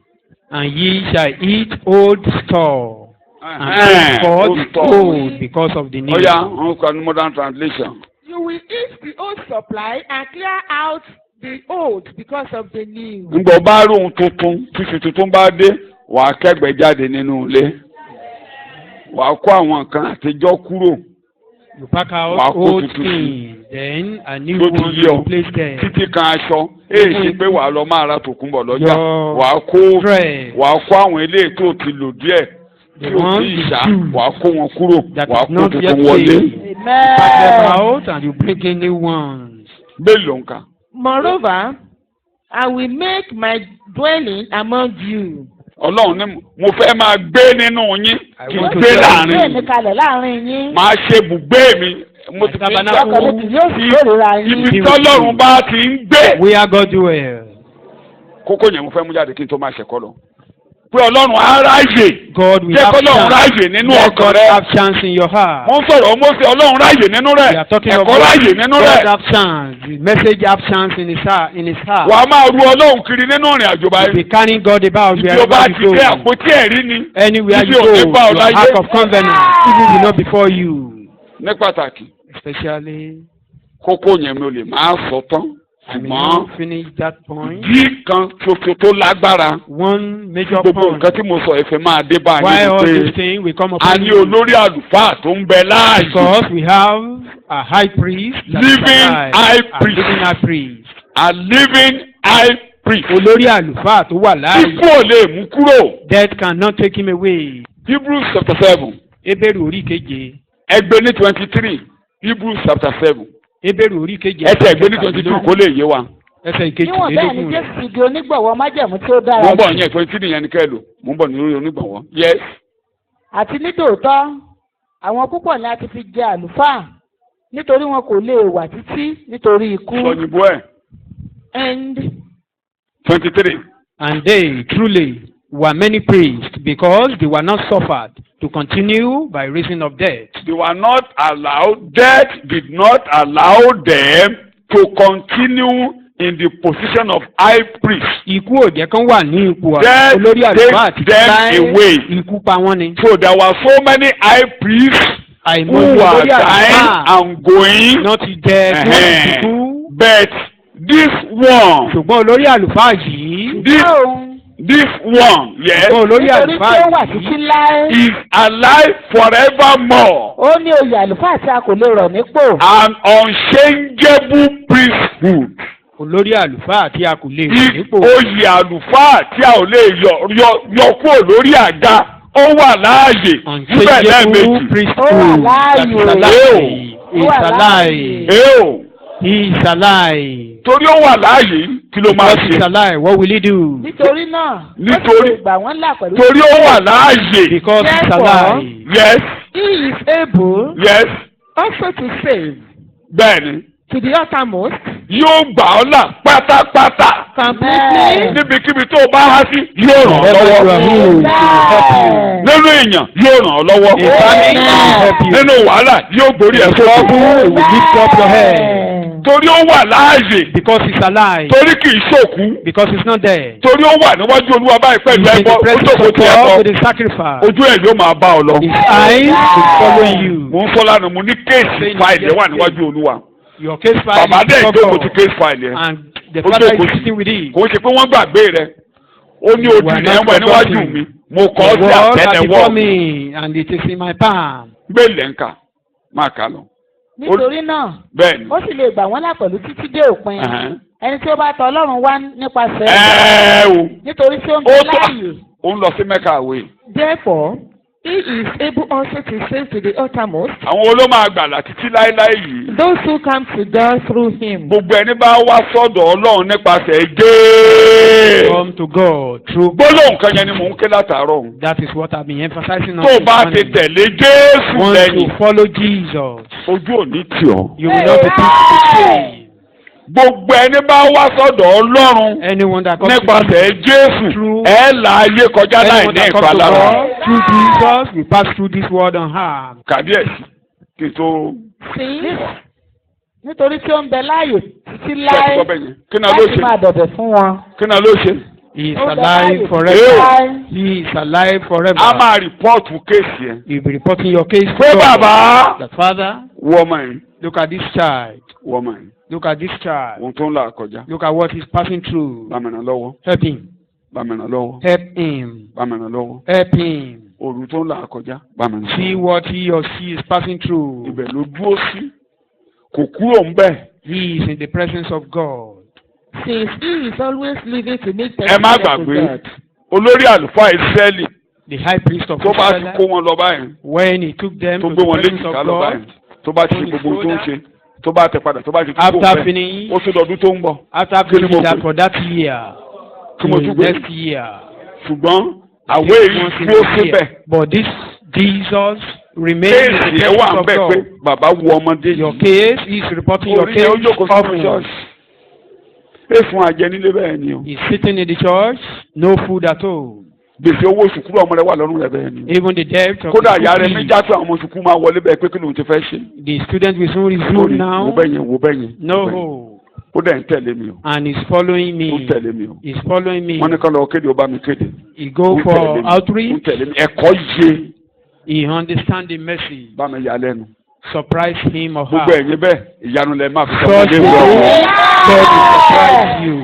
And ye shall eat old store. And forth old because of the need. Oh yeah, I'm calling modern translation. You will eat the old supply and clear out the old because of the new. Ǹgbọ́ bá rí ohun tuntun, fífi tuntun bá dé, wàá kẹ́gbẹ́ jáde nínú ilé. Wàá kó àwọn nǹkan àtijọ́ kúrò. You pack out Wàá kó old tuntun sí. things, then a new Tó ti one yí ọ. will place there. Títí kan aṣọ. Èyí ṣe pé wàá lọ máa ra tòkunbọ̀ lọ́jà. Your Wàá kó bread. àwọn eléyìí tó ti lò díẹ̀. Tí The o one ti is ṣá, due. wàá kó wọn kúrò. That Wàá is kó not yet tuntun wọlé. paid. Pack them Amen. out and you bring in new ones. Bẹ́ẹ̀ ló ń kà. Moreover, I will make my dwelling among you. Ọlọ́run ní mo fẹ́ máa gbé nínú yín kí n want to gbé dwell láàrin gbé yín. mi kalẹ̀ láàrin yín. Máa ṣe bùgbé mi. Mo ti fi Tabernacle. ọkàn mi kì yóò sì kórìíra yín. ibi tọ́lọ́run bá ti ń gbé. Where God dwell. Kókó yẹn mo fẹ́ mú jáde kí n tó máa ṣẹ̀kọ́ lọ. Pé Ọlọ́run á ráyè. God will Jẹ́ have kọ́lọ́run chance. ráyè nínú Let ọkàn God rẹ. have chance in your heart. Wọ́n sọ̀rọ̀ Mósè Ọlọ́run ráyè nínú We rẹ̀. are talking of Ẹ̀kọ́ ráyè nínú God rẹ̀. have chance. The message have chance in his heart. Wàá máa ru Ọlọ́run kiri nínú ìrìn àjò You báyìí. be carrying God about Ibi o bá wherever ti you dé go. àpótí ẹ̀rí ni. Anywhere Ibi you ò go, ní bá ọ your láyé. ark of covenant, even if not before you. Ní pàtàkì, Especially, kókó yẹn mi ò lè máa sọ tán. I may not finish that point. Bí kan ṣoṣo tó lágbára. One major Gbogbo point. nǹkan tí mo sọ ẹ̀fẹ̀ máa dé báyìí. Why all Pé these things will come a upon ní you? olórí àlùfáà tó ń bẹ láàyè. Because we have a high priest. that is Living alive, high a priest. living high priest. A living high priest. Olórí àlùfáà tó wà láàyè. Ikú ò lè mú kúrò. Death cannot take him away. Hebrews chapter 7. Hébérù orí keje. Ẹgbẹ́ ní 23. Hebrews chapter 7. Hébérù orí keje. Ẹsẹ̀ ẹgbẹ́ ní 22 kó lè yé wa. Ẹsẹ̀ níwọ̀n bẹ́ẹ̀ ni ìkejìlélógún Jésù rẹ̀. ti di onígbọ̀wọ́ májẹ̀mú tí ó dára Mo ń bọ̀ jù. yẹn 23 yẹn ni kẹ́ ẹ lò. Mo ń bọ̀ ní onígbọ̀wọ́. Yes. Àti nítòótọ́ àwọn púpọ̀ ni a ti fi jẹ àlùfáà nítorí wọn kò lè wà títí nítorí ikú. Sọ̀yìnbó ẹ̀. And 23. And they truly were many priests because they were not suffered to continue by reason of death. They were not allowed, death did not allow them to continue in the position of high priest. Ikú ò jẹ́ kán wà ní ipò Death olórí àlùfáà àti takes them away. ikú pa wọ́n ni. So there were so many high priests who Àìmọye were olórí dying àlùfáà and going. náà ti jẹ ikú. But this one, Ṣùgbọ́n olórí àlùfáà yìí. this one, yes, Ṣùgbọ́n olórí nítorí tí ó wà àlùfáà títí yìí. láé. is alive forevermore. Ó ní oyè àlùfáà tí a kò lè rọ̀ nípò. An unchangeable priesthood. Olórí àlùfáà tí a kò lè rọ̀ If nípò. oyè àlùfáà tí a ò lè yọ kúrò lórí àga ó wà láàyè níbẹ̀ lẹ́ẹ̀mejì. priesthood that is alive. He is alive. Eo He is alive. torí ó wà láàyè kí ló máa Because he is ṣe? alive, what will he do? Nítorí náà, ó Nítorí- sì lè gbà wọ́n là pẹ̀lú. Torí ó wà láàyè. Because he is Therefore, alive. Yes, he is able yes, also to save bẹ́ẹ̀ni to the uttermost, yóò gbà ọ́ là pátápátá. Amen. Níbikíbi tó o bá há sí yóò ràn ọ́ Wherever you are lọ́wọ́. healed, he will help you. Nínú èèyàn yóò ràn ọ́ lọ́wọ́. In family, he will help you. Nínú wàhálà yóò gbórí ẹ̀ Trouble, sókè. he will lift up your head. Torí ó wà láàyè. Because he is alive. Torí kì í ṣòkú. Because he is not dead. Torí ó wà níwájú Olúwa báyìí He pẹ̀lú is in ẹbọ. the Ó presence jókòó of ti God ẹbọ. with a sacrifice. Ojú ẹ̀ yóò máa bá ọ lọ. His eyes will follow you. Mo ń sọ lánàá mo ní kéèsì fáìlì ẹ̀ wà níwájú Olúwa. Your case file Bàbá is dẹ̀ before jókòó God. ti kéèsì fáìlì ẹ̀. And the Ó father jókòó is ti. sitting with it. Kò ń ṣe pé wọ́n gbàgbé rẹ̀. Ó ní ojú ilẹ̀ ẹ̀wọ̀n níwájú mi. Mo kọ́ ọ́ sí The words are àtẹ́lẹwọ́. before me and it is in my palm. Gbélé ń kà máa kà lọ. Nítorí náà, Bẹ́ẹ̀ni. ó sì lè gbà wọ́n là pẹ̀lú títí dé òpin. Ẹ̀hẹ́n. Ẹni tí ó bá tọ Ọlọ́run wá nípasẹ̀ O. nítorí tí ó ń Ó bẹ tó láàyè. ó ń lọ sí Mẹ́kà àwẹ̀. therefore, he is able also to save to the uttermost Àwọn olóò máa gbàlà títí láéláé yìí. those who come to God through him. Gbogbo ẹni bá wá sọ́dọ̀ Ọlọ́run nípasẹ̀ Jésù. Come to God through Gbólóhùn kan yẹn ni mò ń ké látàárọ̀. That is what I've been emphasizing on Tó o this bá ti morning. tẹ̀lé Jésù Once lẹ́yìn, you follow Jesus, ojú ò ní tì ọ́. you will not be put to shame. Gbogbo ẹni bá wá sọ́dọ̀ Ọlọ́run Anyone that comes to nípasẹ̀ Jésù True. ẹ̀ là ayé kọjá láì anyone ní that comes to ìpalára. God through Jesus will pass through this world unharmed. Kàbíyèsí kí n tó Nítorí tí ó ń bẹ láàyè títí ṣe láé ẹ̀kọ́ bẹ́yẹn. Kí náà ló láti ṣe? máa dọ̀dẹ̀ fún wọn. Kí náà ló ṣe? He is Ó ń bẹ alive láàyè forever. títí láé. He is alive A forever. máa rìpọ́ọ̀tù kéèsì ẹ̀. You'll be reporting your case to Pé God. bàbá The father, wọ́n mọ̀ ẹ́ look at this child. wọ́n mọ̀ ẹ́ Look at this child. ohun tó ń là kọjá. Look at what he's passing through. Bá mi ràn lọ́wọ́. Help him. Bá mi ràn lọ́wọ́. Help him. Bá mi ràn lọ́wọ́. Help him. Òru tó ń là kọjá. Bá mi ràn See lọ́wọ́. what he or she is passing through. Ibẹ̀ ló dúró sí. Kò kúrò ń bẹ̀. He is in the presence of God. Since he is always living to make Ẹ má gbàgbé olórí àlùfáà Ísírẹ́lì The high priest of tó bá ti Israel, kó wọn lọ báyìí. when he took them Tó to gbé the wọn presence léjìká of lọ God, báyìí. Tó bá ti ṣe gbogbo ohun tó ń ṣe. Tó bá tẹ padà tó bá ti kúrò after bẹ́ẹ̀. finishing, Ó tún dọdún tó ń bọ̀. after Kí ni mo finishing that pè? for that year, Kí mo tún pè? next year, Ṣùgbọ́n àwé once yìí in dúró a year. síbẹ̀. But this Jesus remains in Kéèsì the ẹ̀ wà presence ń of bẹ̀ pé God. bàbá wu ọmọdé Your yìí. case is reporting your Orí case ẹ̀ ó jókòó sínú often. ṣọ́ọ̀ṣì. Èfún àjẹ nílé bẹ́ẹ̀ ni o. He's sitting in the church, no food at all. Gbèsè owó sùkúrù ọmọ rẹ̀ wà lọ́rùn rẹ̀ bẹ́ẹ̀ ni o. Even the debt of Kódà the ìyá school rẹ̀ mi fees. já pé àwọn ọmọ sùkúrù máa wọlé bẹ́ẹ̀ pé kí lóun ti fẹ́ ṣe. The student will soon resume Wo now. bẹ́yẹn wo bẹ́yẹn. No. Ó dẹ̀ ń tẹ̀lé mi o. And he's following Ó me. ń tẹ̀lé mi o. He's following me. Wọ́n ní kán lọ kéde ó bá mi kéde. He go Ó ń tẹ̀lé for mi. Ó ń outreach. tẹ̀lé mi. Ẹ̀kọ́ yé He understand the message. bá mi yà lẹ́nu. Surprise him or Gbogbo her. ẹ̀yin bẹ́ẹ̀ ìyanu lẹ máa fi Such sọ́kọ́ lé wọ́n. God will surprise you.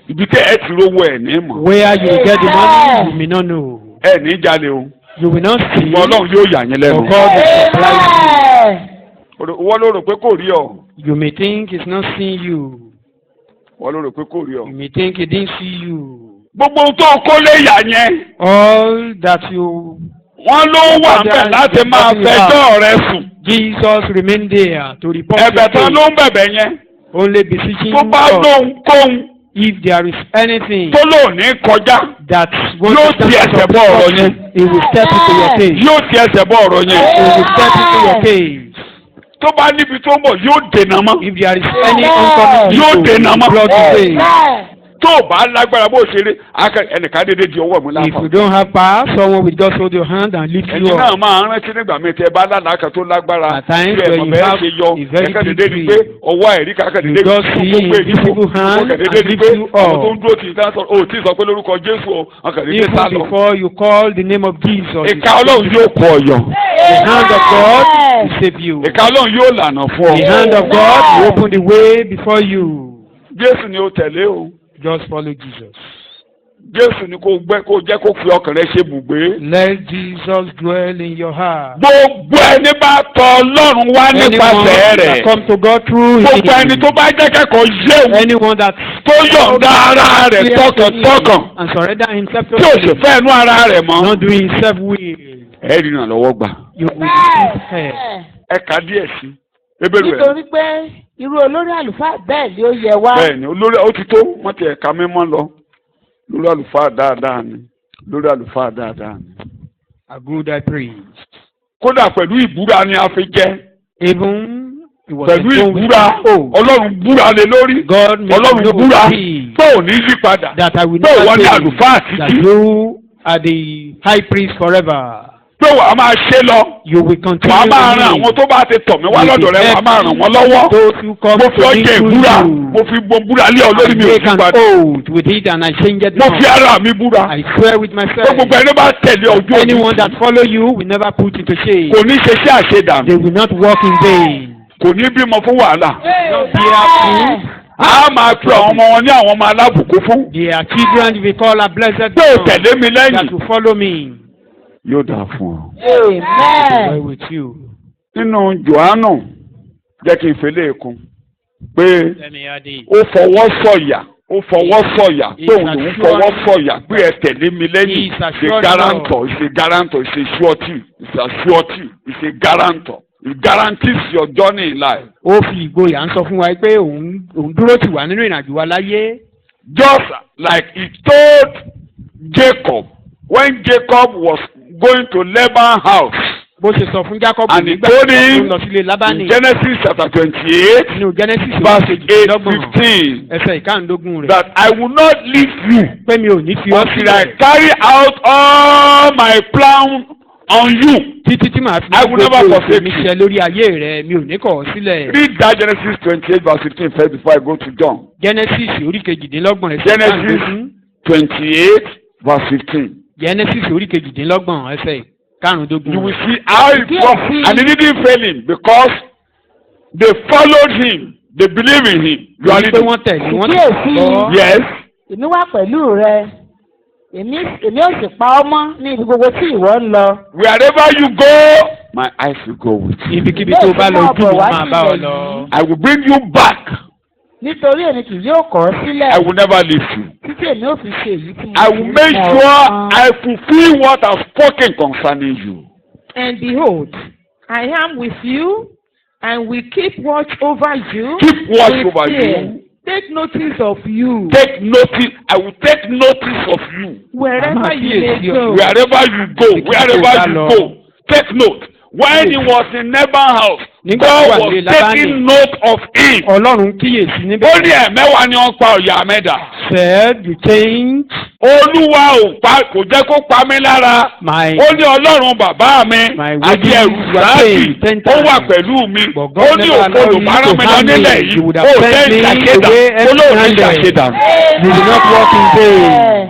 Ibi tẹ́ ẹ ti rówó ẹ̀ ní mọ̀. Where you will get the money, you may not know. Ẹ ní jalè o. You will not see. Ṣùgbọ́n Ọlọ́run yóò yà yín lẹ́nu. For God will surprise Wọ́n ló rò pé kò rí ọ. you. You may think He's not seeing you. Wọ́n ló rò pé kò rí ọ. You may think He didn't see you. Gbogbo ohun tó kó lé yà yẹn. All that you. Wọ́n ló wà bẹ̀ láti máa fẹjọ́ rẹ sùn. Jesus remained there to report Ẹ̀bẹ̀ your tán case. ló ń bẹ̀bẹ̀ yẹn. Only beseeching Tó bá God. lóhun kóhun If there is anything tó lóhùn ní kọjá. that Yóò ti ẹsẹ̀ bọ́ ọ̀rọ̀ yẹn. He will step into your case. Yóò ti ẹsẹ̀ bọ́ ọ̀rọ̀ yẹn. He will step into your case. Tó bá níbi tó ń bọ̀ yóò dènà mọ́. If there is any uncoming Yóò dènà mọ́. blood way. Tó o bá lágbára bó o ṣe rí ẹnìkan dédé di ọwọ́ mi If lápá. you don't have power, someone will just hold your hand and lift Ẹ̀yin you náà up. máa rántí nígbà míì tẹ́ ẹ bá lálàá kan tó lágbára. At times Bí when ẹ̀mọ̀ you bẹ́ẹ̀ have ṣe yọ a very ẹ̀ka big dédé ni dream, pé ọwọ́ ẹ̀rí kàkà you dédé just see invisible hand and lift you ọmọ tó up. ń dúró tì í tán sọ o tí ì sọ pé lórúkọ Jésù o ọkàn dédé sá Even lọ. before you call the name of Jesus, Ìka Ọlọ́run yóò kọ ọ̀yọ́. the hand of God will save you. Ìka Ọlọ́run yóò lànà fún The ọ. hand of God will open the way before you. Jésù ni o tẹ̀lé o. Just follow Jesus. Jésù ni kò jẹ́ kó fi ọkàn rẹ ṣe bùgbé. Let Jesus dwell in your heart. Gbogbo ẹni bá tọ̀ Ọlọ́run wá nípasẹ̀ that rẹ̀. come to God through him. Gbogbo ẹni tó bá jẹ́ kẹ́kọ̀ọ́ yéwu. Anyone that Tó yọ̀ǹda ara rẹ̀ tọkàntọkàn. and surrender himself to Tí ò sì him, fẹ́ ẹnu ara rẹ̀ mọ́. not doing himself will, Ẹ rí ìrànlọ́wọ́ gbà. you will receive help. Ẹ kà díẹ̀ sí. Ebéèrè ẹ̀. nítorí pé irú olórí àlùfáà bẹ́ẹ̀ ni ó yẹ wá. Bẹ́ẹ̀ni olórí ó ti tó wọ́n ti ẹ̀ka mímọ́ lọ. Lórí àlùfáà dáadáa ni. Lórí àlùfáà dáadáa ni. A good high priest. Kódà pẹ̀lú ìbúra ni a fi jẹ́. Even he was Pẹ̀lú enthroned with ìbúra oath. Ọlọ́run búra lé lórí. God made Ọlọ́run no búra plea tó ò ní yí padà. that I will Tó never wọ́n ní change, àlùfáà that títí. you are the high priest forever. Pé wàá máa ṣe lọ. You will continue Wàá máa to ran live. àwọn tó bá ti tọ̀ mí wá lọ́dọ̀ rẹ̀ wàá máa ràn wọ́n lọ́wọ́. Those who come Mo fi to me ọjọ́ through ìbúra. you. Mo fi búra lé ọ lórí mi ò Make sí an padà. oath with it and I change it Mo fi not. ara mi búra. I swear with Pé myself. gbogbo ẹni bá tẹ̀lé ojú òní. Anyone that follow you will never put into shame. Kò ní ṣe sí àṣedànù. They will not walk in vain. Kò ní bímọ fún wàhálà. Not fearful. A máa pe àwọn ọmọ wọn ní àwọn ọmọ alábùkún fún. Their children will call a blessed Pé o God tẹ̀lé mi that lẹ́yìn. will follow me. Yóò dáa fún ọ. Amen. Well with you. Nínú Jòhánù jẹ́ kí n fẹ́lẹ́ kún pé Let me add it. ó fọwọ́ sọ̀yà pé òun lòún fọwọ́ sọ̀yà pé ẹ tẹ̀lé mi lẹ́yìn. Ṣe guarantor ṣe surety it's a guarantor. It guarantees your journey in life. Ó fi ìgboyà ń sọ fún wa pé òun dúró tì wá nínú ìrìnàjò wa láyé. Just like he told Jacob when Jacob was going to Laban's house. Bó ṣe sọ fún Jacob And he nígbà told tó him lọ sílé Lábánì. in Genesis chapter 28 Nínú Genesis verse 8:15 8-15 ẹsẹ̀ ìkáǹdógún rẹ̀. that I will not leave you Pé mi ò ní fi ọ́ until I sílẹ̀. carry out all my plan on you. Títí tí màá fi I will never gbogbo forsake mi you. ṣẹ lórí ayé rẹ̀ mi ò ní kọ̀ ọ́ sílẹ̀. Read that Genesis 28 verse 15 first before I go to John. Genesis orí kejìdínlọ́gbọ̀n ẹsẹ̀ Genesis ìkáǹdógún. 28 verse 15. Genesis orí kejìdínlọ́gbọ̀n ẹsẹ̀ ìkáǹdógún. You will see how it works. And he didn't fail him because they followed him. They believe in him. You are Pé reading. wọ́n tẹ̀lé wọ́n Kíyèsí. tẹ̀lé. Yes. Èmi wà pẹ̀lú rẹ. Èmi ò sì pa ọ́ mọ́ ní ibi gbogbo tí ìwọ ń lọ. Wherever you go, my eyes will go with you. Ibikíbi tó bá lọ ojú mi máa bá ọ lọ. I will bring you back. Nítorí èmi kì yóò kọ̀ ọ́ sílẹ̀. I will never leave you. Títí èmi ò fi ṣe èyí tí mo I will make sure I fulfill what I've spoken concerning you. And behold, I am with you, and will keep watch over you. Keep watch with over fear. you. Take notice of you. Take notice. I will take notice of you. Wherever you may go. Wherever you go. Take note. When he was in Laban's house, God was taking note of him. Ọlọ́run kíyèsí níbẹ̀. Ó ní ẹ̀mẹ́wàá ni wọ́n pa ọ̀yà mẹ́ta. Said you change Olúwa kò jẹ́ kó pa mí lára. my Ó ní Ọlọ́run bàbá mi My àti ẹ̀rù wages were sáàkì paid 10 ó wà times. pẹ̀lú mi. But God Ó ní never allowed òkòlù me márùn to mi lọ harm nílẹ̀ me. yìí. You would have Ó sent jẹ́ me ìṣàṣedà. away Olóòrùn empty-handed. ìṣàṣedà. You will not walk in vain.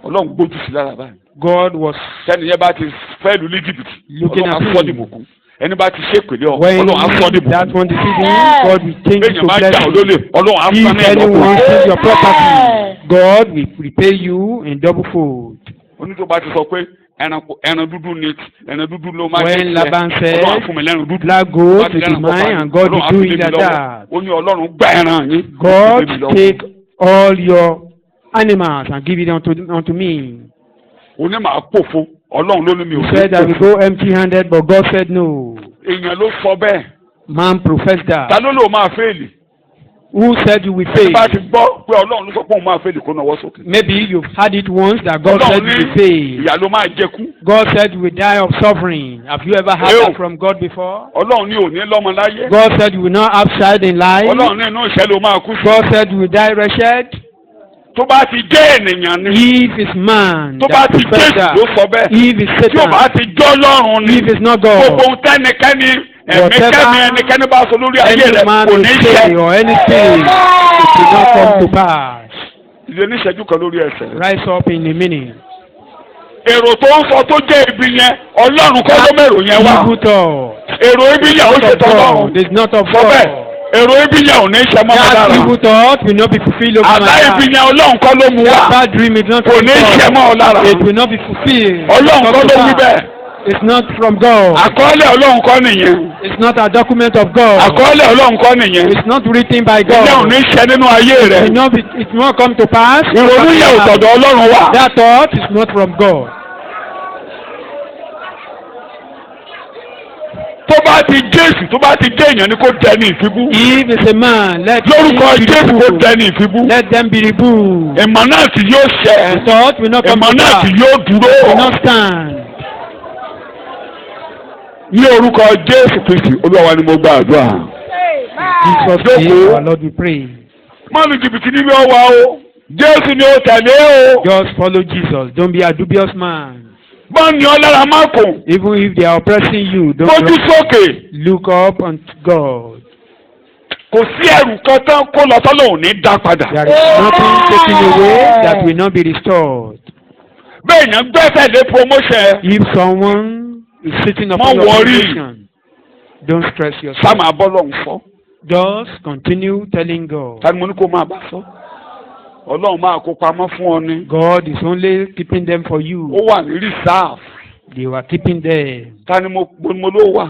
Ọlọ́run gbójú sí lára báyìí. God was Sẹ́ni yẹn bá ti fẹ́ lu ní jìbìtì. Looking Ọlọ́run at á sọ́ ní him. ìbùkún. ẹni bá ti ṣe pèlè ọ When Ọlọ́run á sọ ní that bùkún. one deceiving you, God will change it Bẹ́ẹ̀ni to máa jà ọ́ blessing. lólè Ọlọ́run á sọ ní If anyone ẹ̀dọ́kùn. steals your property, God will repay you in double fold. Onítò bá ti sọ pé ẹran dúdú ló máa When Laban said, Ọlọ́run á fún mi lẹ́ran dúdú. black goat is mine, and God will do it like that. Ó ní Ọlọ́run gba ẹran yín. God take all your animals and give it unto me. Ó ní màá pòfo Ọlọ́run ló ní mi ò He said that we go empty-handed, but God said no. Èèyàn ló sọ bẹ́ẹ̀. Man professed Ta that. ló lò máa fẹ́ẹ̀lì? Who said you will fail? Bá ti gbọ́ pé Ọlọ́run ló sọ pé òun máa fẹ́ẹ̀lì kó náwó sókè. Maybe you've had it once that God said Ọlọ́run you ní will fail. ìyà ló máa jẹkú. God said you will die of suffering. Have you ever heard that from God before? Ọlọ́run ní òní lọ́mọ láyé. God said you will not have child in life. Ọlọ́run ní inú ìṣẹ́ ló máa kú sí. God said you will die wretched. Tó bá ti jẹ́ ènìyàn ni. If it's man Tó bá that ti professed Jésù that, ló sọ bẹ́ẹ̀. if it's Tí ò bá Satan, ti jọ́ lọ́run ni. if it's not Gbogbo God, ohun tẹ́nikẹ́ni Whatever ẹ̀míkẹ́mi ẹnikẹ́ni bá sọ lórí ayé any rẹ̀ man kò will ní say ṣe. or anything, it will not come to pass. Ìdí oníṣẹ́jú kan lórí ẹsẹ̀. Rise up in a minute. Èrò tó ń sọ tó jẹ́ ibi yẹn Ọlọ́run kọ́ ló mẹ́rò yẹn wá. Evil thought. Èrò ibi yẹn ó ṣe Not of tọ́lọ́run. God. It's not of Sọ bẹ́ẹ̀ God. èrò ibi yẹn ò ní ṣe mọ́ mi That lára. evil thought will not be fulfilled over Àlá my ibi life. yẹn Ọlọ́run kọ́ ló mú wá. That bad dream is not Kò from ní ṣe mọ́ ọ God. lára. It will not be fulfilled. Ọlọ́run It's kọ́ not ló to wí pass. bẹ́ẹ̀. It's not from God. Àkọọ́lẹ̀ Ọlọ́run kọ́ nìyẹn. It's not a document of God. Àkọọ́lẹ̀ Ọlọ́run kọ́ nìyẹn. It's not written by Ilé ò God. ní ṣe nínú ayé rẹ̀. It will not come to pass. Ìrònú yẹn ò tọ̀dọ̀ Ọlọ́run wá. That thought is not from God. Tó bá ti Jésù tó bá ti jẹ́ èèyàn ni kò dẹni ìfibú. If it's a man, let Lórúkọ him be Jésù kò removed. dẹni ìfibú. Let them be removed. Ìmọ̀ náà tí yóò The ṣẹ. thought will not come Ìmọ̀ to náà pass. tí yóò Will dúró. not stand. Ní orúkọ Jésù Kristi Olúwa wa ni mo gba àdúrà. Jesus name, our Lord, we pray. Má lu jìbìtì níbi ọwọ́ o. Jésù ni ó tẹ̀lé o. Just follow Jesus. Don't be a dubious man. Bọ́ọ̀nì ọlára má kùn. Even if they are oppressing you, Bójú don't sókè. look up unto God. Kò sí ẹrù kan tán kó lọ sọ́lọ́ ò ní dá padà. There is nothing taken away that will not be restored. Bẹ́ẹ̀ yẹn gbẹ́sẹ̀ lé promotion. If someone is sitting Má upon your worry. position, don't stress yourself. Sáàmù abọ́lọ̀ ń fọ́. Just continue telling God. Tani mo ní kó máa bá sọ. Ọlọ́run máa kó pamọ́ fún ọ ní. God is only keeping them for Ó you. wà ní reserve. They were keeping them. Tani mo ló wà.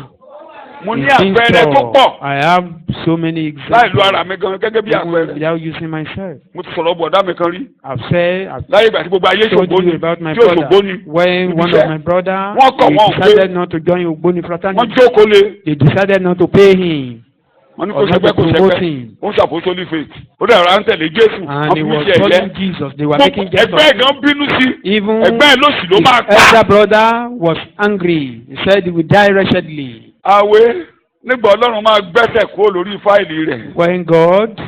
Mo ní In things àpẹẹrẹ tó store. pọ̀. I have so many Láì lo examples. ara mi gan gẹ́gẹ́ bí Even àpẹẹrẹ. without using myself. Mo ti sọ̀rọ̀ bọ̀dá mi kan rí. I've Láyé ìgbà tí gbogbo ayé told ṣògbó you ni. about my Tí òṣògbó brother. ni. When one Ibiṣẹ́. of my brother, Wọ́n kọ̀ wọ́n he pé. decided not to join Ogboni Wọ́n fraternity. jókòó lé. They decided not to pay him. Wọ́n ní kó Or not ṣẹgbẹ́ to kó promote ṣẹgbẹ́. him. Ó ṣàkóso ní faith. Ó dẹ̀ ra ń tẹ̀lé Jésù. And he Wọ́n was fi mí ṣe calling ẹ̀yẹ. Jesus. They were making jest of Ẹgbẹ́ him. gan bínú sí. Even Ẹgbẹ́ ẹ̀ lóṣù ló his máa pa. elder brother was angry. He said he would die wretchedly. Àwẹ̀ nígbà Ọlọ́run máa gbẹ́sẹ̀ kúrò lórí fáìlì rẹ̀. When God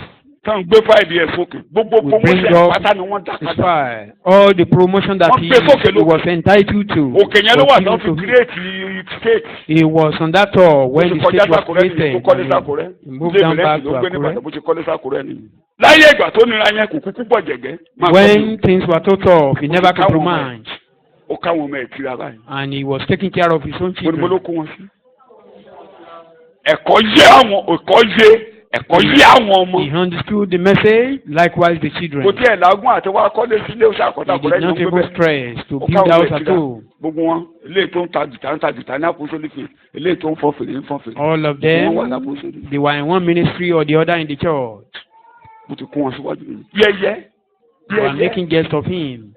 Tán gbé fáìlì ẹ̀ sókè. Gbogbo will bring promotion up pátá ni wọ́n dá his padà. file, all the promotion that Wọ́n he gbé sókè lókè. was entitled to. Òkè yẹn ló wà was tán given fi to him. create state. He was on that tour when Bó the ṣe kọjá state was sákòrẹ́ nìyí created. tó kọ́lé And sákòrẹ́. he moved Ilé down ìbílẹ̀ back sì to ló gbé ní Akure. Ìbàdàn bó ṣe kọ́lé sákòrẹ́ nìyí. Láyé ìgbà tó nira yẹn kò kúkú pọ̀ jẹ̀gẹ́. Máa kọ́ When things were so tough, he never Ó káwọn ọmọ ẹ̀. compromised. Ó káwọn ọmọ ẹ̀ tira báyìí. And he was taking care of his own Mo ní mo ló children. kó wọn sí. Ẹ̀kọ́ yé àwọn ọmọ. He understood the message, likewise the children. Kò tí ẹ̀ lágùn àti wá kọ́lé sílé ó ṣàkọ́tà He kọ́lẹ́ did not ìlú even gbé bẹ́ẹ̀. stress to Ó build káwọn house ẹ̀ at tira. home. Gbogbo wọn eléyìí tó ń ta gìtá ní apostolic faith eléyìí tó ń fọ́ fèrè ń fọ́ fèrè. All of Wọ́n wà them, lápòsódì. they were in one ministry or the other in the church. Mo ti kó wọn síwájú mi. Yẹ́yẹ́. They were making jest of him.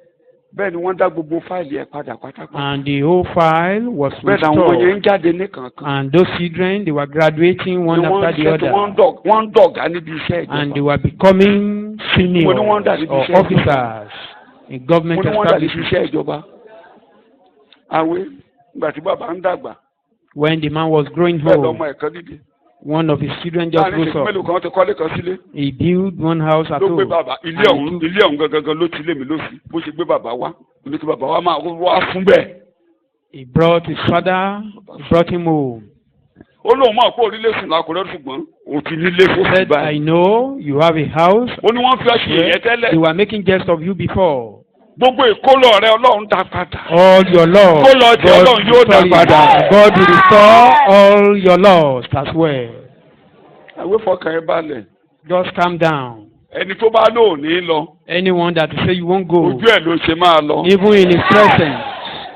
Bẹ́ẹ̀ ni wọ́n dá gbogbo fáìlì ẹ̀ padà pátápátá. And the whole file was Bẹ́ẹ̀ ni àwọn yẹn ń restored. jáde ní kankan. And those children, they were graduating one Ni wọ́n after the ń ṣètò, other. wọ́n ń dọ̀gá níbi iṣẹ́ And they ìjọba. were becoming seniors Mo ní wọ́n dà níbi or iṣẹ́ ìjọba. officers in Mo government ní wọ́n dà níbi establishments. iṣẹ́ ìjọba. Àwẹ̀ ìgbà tí bàbá ń dàgbà. When the man was growing Bẹ́ẹ̀ old, lọ́mọ ẹ̀kan dídì. one of his children just Láàrin rose ìṣẹ́jú mélòó up. kan wọ́n ti kọ́lé kan sílé. He built one house at Ló gbé home. bàbá ilé And ọ̀hún he ilé ọ̀hún gangan ló ti lé mi lóṣù. Bó ṣe gbé bàbá wá. Mo ní kí bàbá wa máa wá fún bẹ́ẹ̀. He brought his father, he brought him home. Ó lóun máa kó orílẹ̀ sùn lákùrẹ́ ṣùgbọ́n òfin nílé He fún said, I báyìí. know you have a house. Ó ní wọ́n fi ọṣì yẹ̀yẹ́ They tẹ́lẹ̀. were making jest of you before. gbogbo ìkólọ rẹ Ọlọ́run dá padà. All your loss, Ìkólọ tí Ọlọ́run yóò dá padà. God will restore all your loss as well. Àwé fọkàn ẹ balẹ̀. Just calm down. Ẹni tó bá lò ní lọ. Anyone that say you won't go, ojú ẹ̀ ló ṣe máa lọ. even in his presence.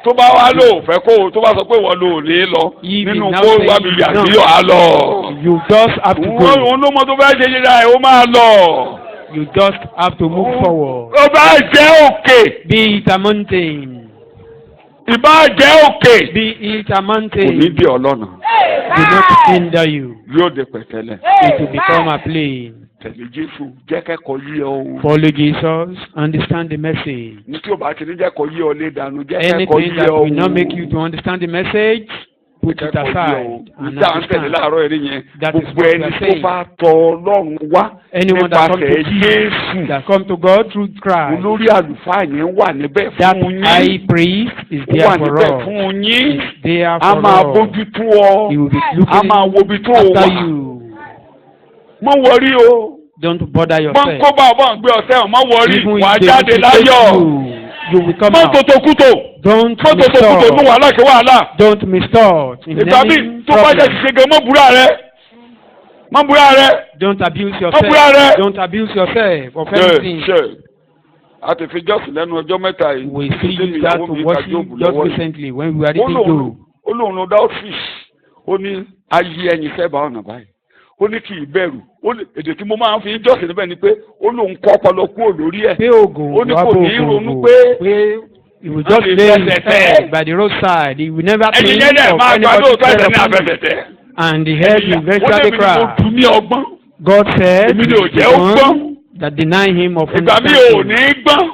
Tó bá wá lò fẹ́ kó tó bá sọ pé wọ́n lò ní lọ nínú kó wá mi yà sí ọ̀ á lọ. You just have to go. Òun ló mọ tó fẹ́ ṣe yíra ẹ̀ ó máa lọ. You just have to move forward. Ó bá jẹ́ òkè. Be it a mountain. Ìbá jẹ́ òkè. Be it a Kò mountain. ní bí ọlọ́nà. Do not hinder you. Yóò dé pẹ̀tẹ́lẹ̀. It will become a plain. Tẹ̀lé Jésù jẹ́ kẹ́kọ̀ọ́ yí ọ. Follow Jesus. Understand the message. Ní tí o bá ti ní jẹ́ kọ́ yí ọ lé dànù jẹ́ kẹ́kọ̀ọ́ Anything yí that ọ. will not make you to understand the message, put it aside and Níta ń tẹ̀lé understand. láàárọ̀ ẹ̀rí yẹn. That is Gbogbo what we ẹni are tó saying. bá tọ Ọlọ́run wá Anyone that comes to nípasẹ̀ Jesus, Jésù. that come to God through Christ, Olórí àlùfáà yẹn wà níbẹ̀ that fún high yín. priest is Ó there wà for níbẹ̀ us. fún yín. Is there A for máa us. bójú tó ọ. He will be A looking máa wo ibi tó o after wà. you. Mọ wọrí o. Don't bother Mọ yourself. kó bá ọbọ̀ ń gbé ọ̀sẹ̀ ọ̀ mọ wọrí. Even Wà á if they jáde will láyọ̀. take you will come Mọ out. tòtòkútò. Don't Mọ tòtòkútò ní mistort. wàhálà kí wàhálà. Don't mistort in Ìgbà míì any tó bá jẹ́ problem. ṣiṣẹ́ gan mọ́ búra rẹ̀. Mọ́ búra rẹ̀. Don't abuse Mọ́ búra yourself. rẹ̀. Don't abuse yourself of anything. Ṣe a ti fi jọ́sìn lẹ́nu ọjọ́ mẹ́ta yìí. We still use that to worship just recently when we were Ó reading lóun Job. ó lóun ló dá ọ́fíìsì. Ó ní ayé ẹyin fẹ́ bá ọ̀nà báyìí. Ó ní kì í bẹ̀rù. Ó ní èdè tí mo máa ń fi jọ́sìn níbẹ̀ ni pé ó lóun kọ́ ọpọlọ kúrò lórí ẹ̀. Pé oògùn Ó ní wá kò bó ní ronú oògùn pé pé he will just lay his head by the roadside. He will never ẹyin think yẹn dẹ̀ of máa gba anybody lóòótọ́ ẹ̀sẹ̀ ní upon him. abẹ́fẹ̀tẹ̀. And the head will eventually Ó ní mo cry. dùn ní ọgbọ́n. God said, Èmi ni ò the jẹ́ ó gbọ́n. one that deny him of Ìgbà mi ò understanding. ní gbọ́n.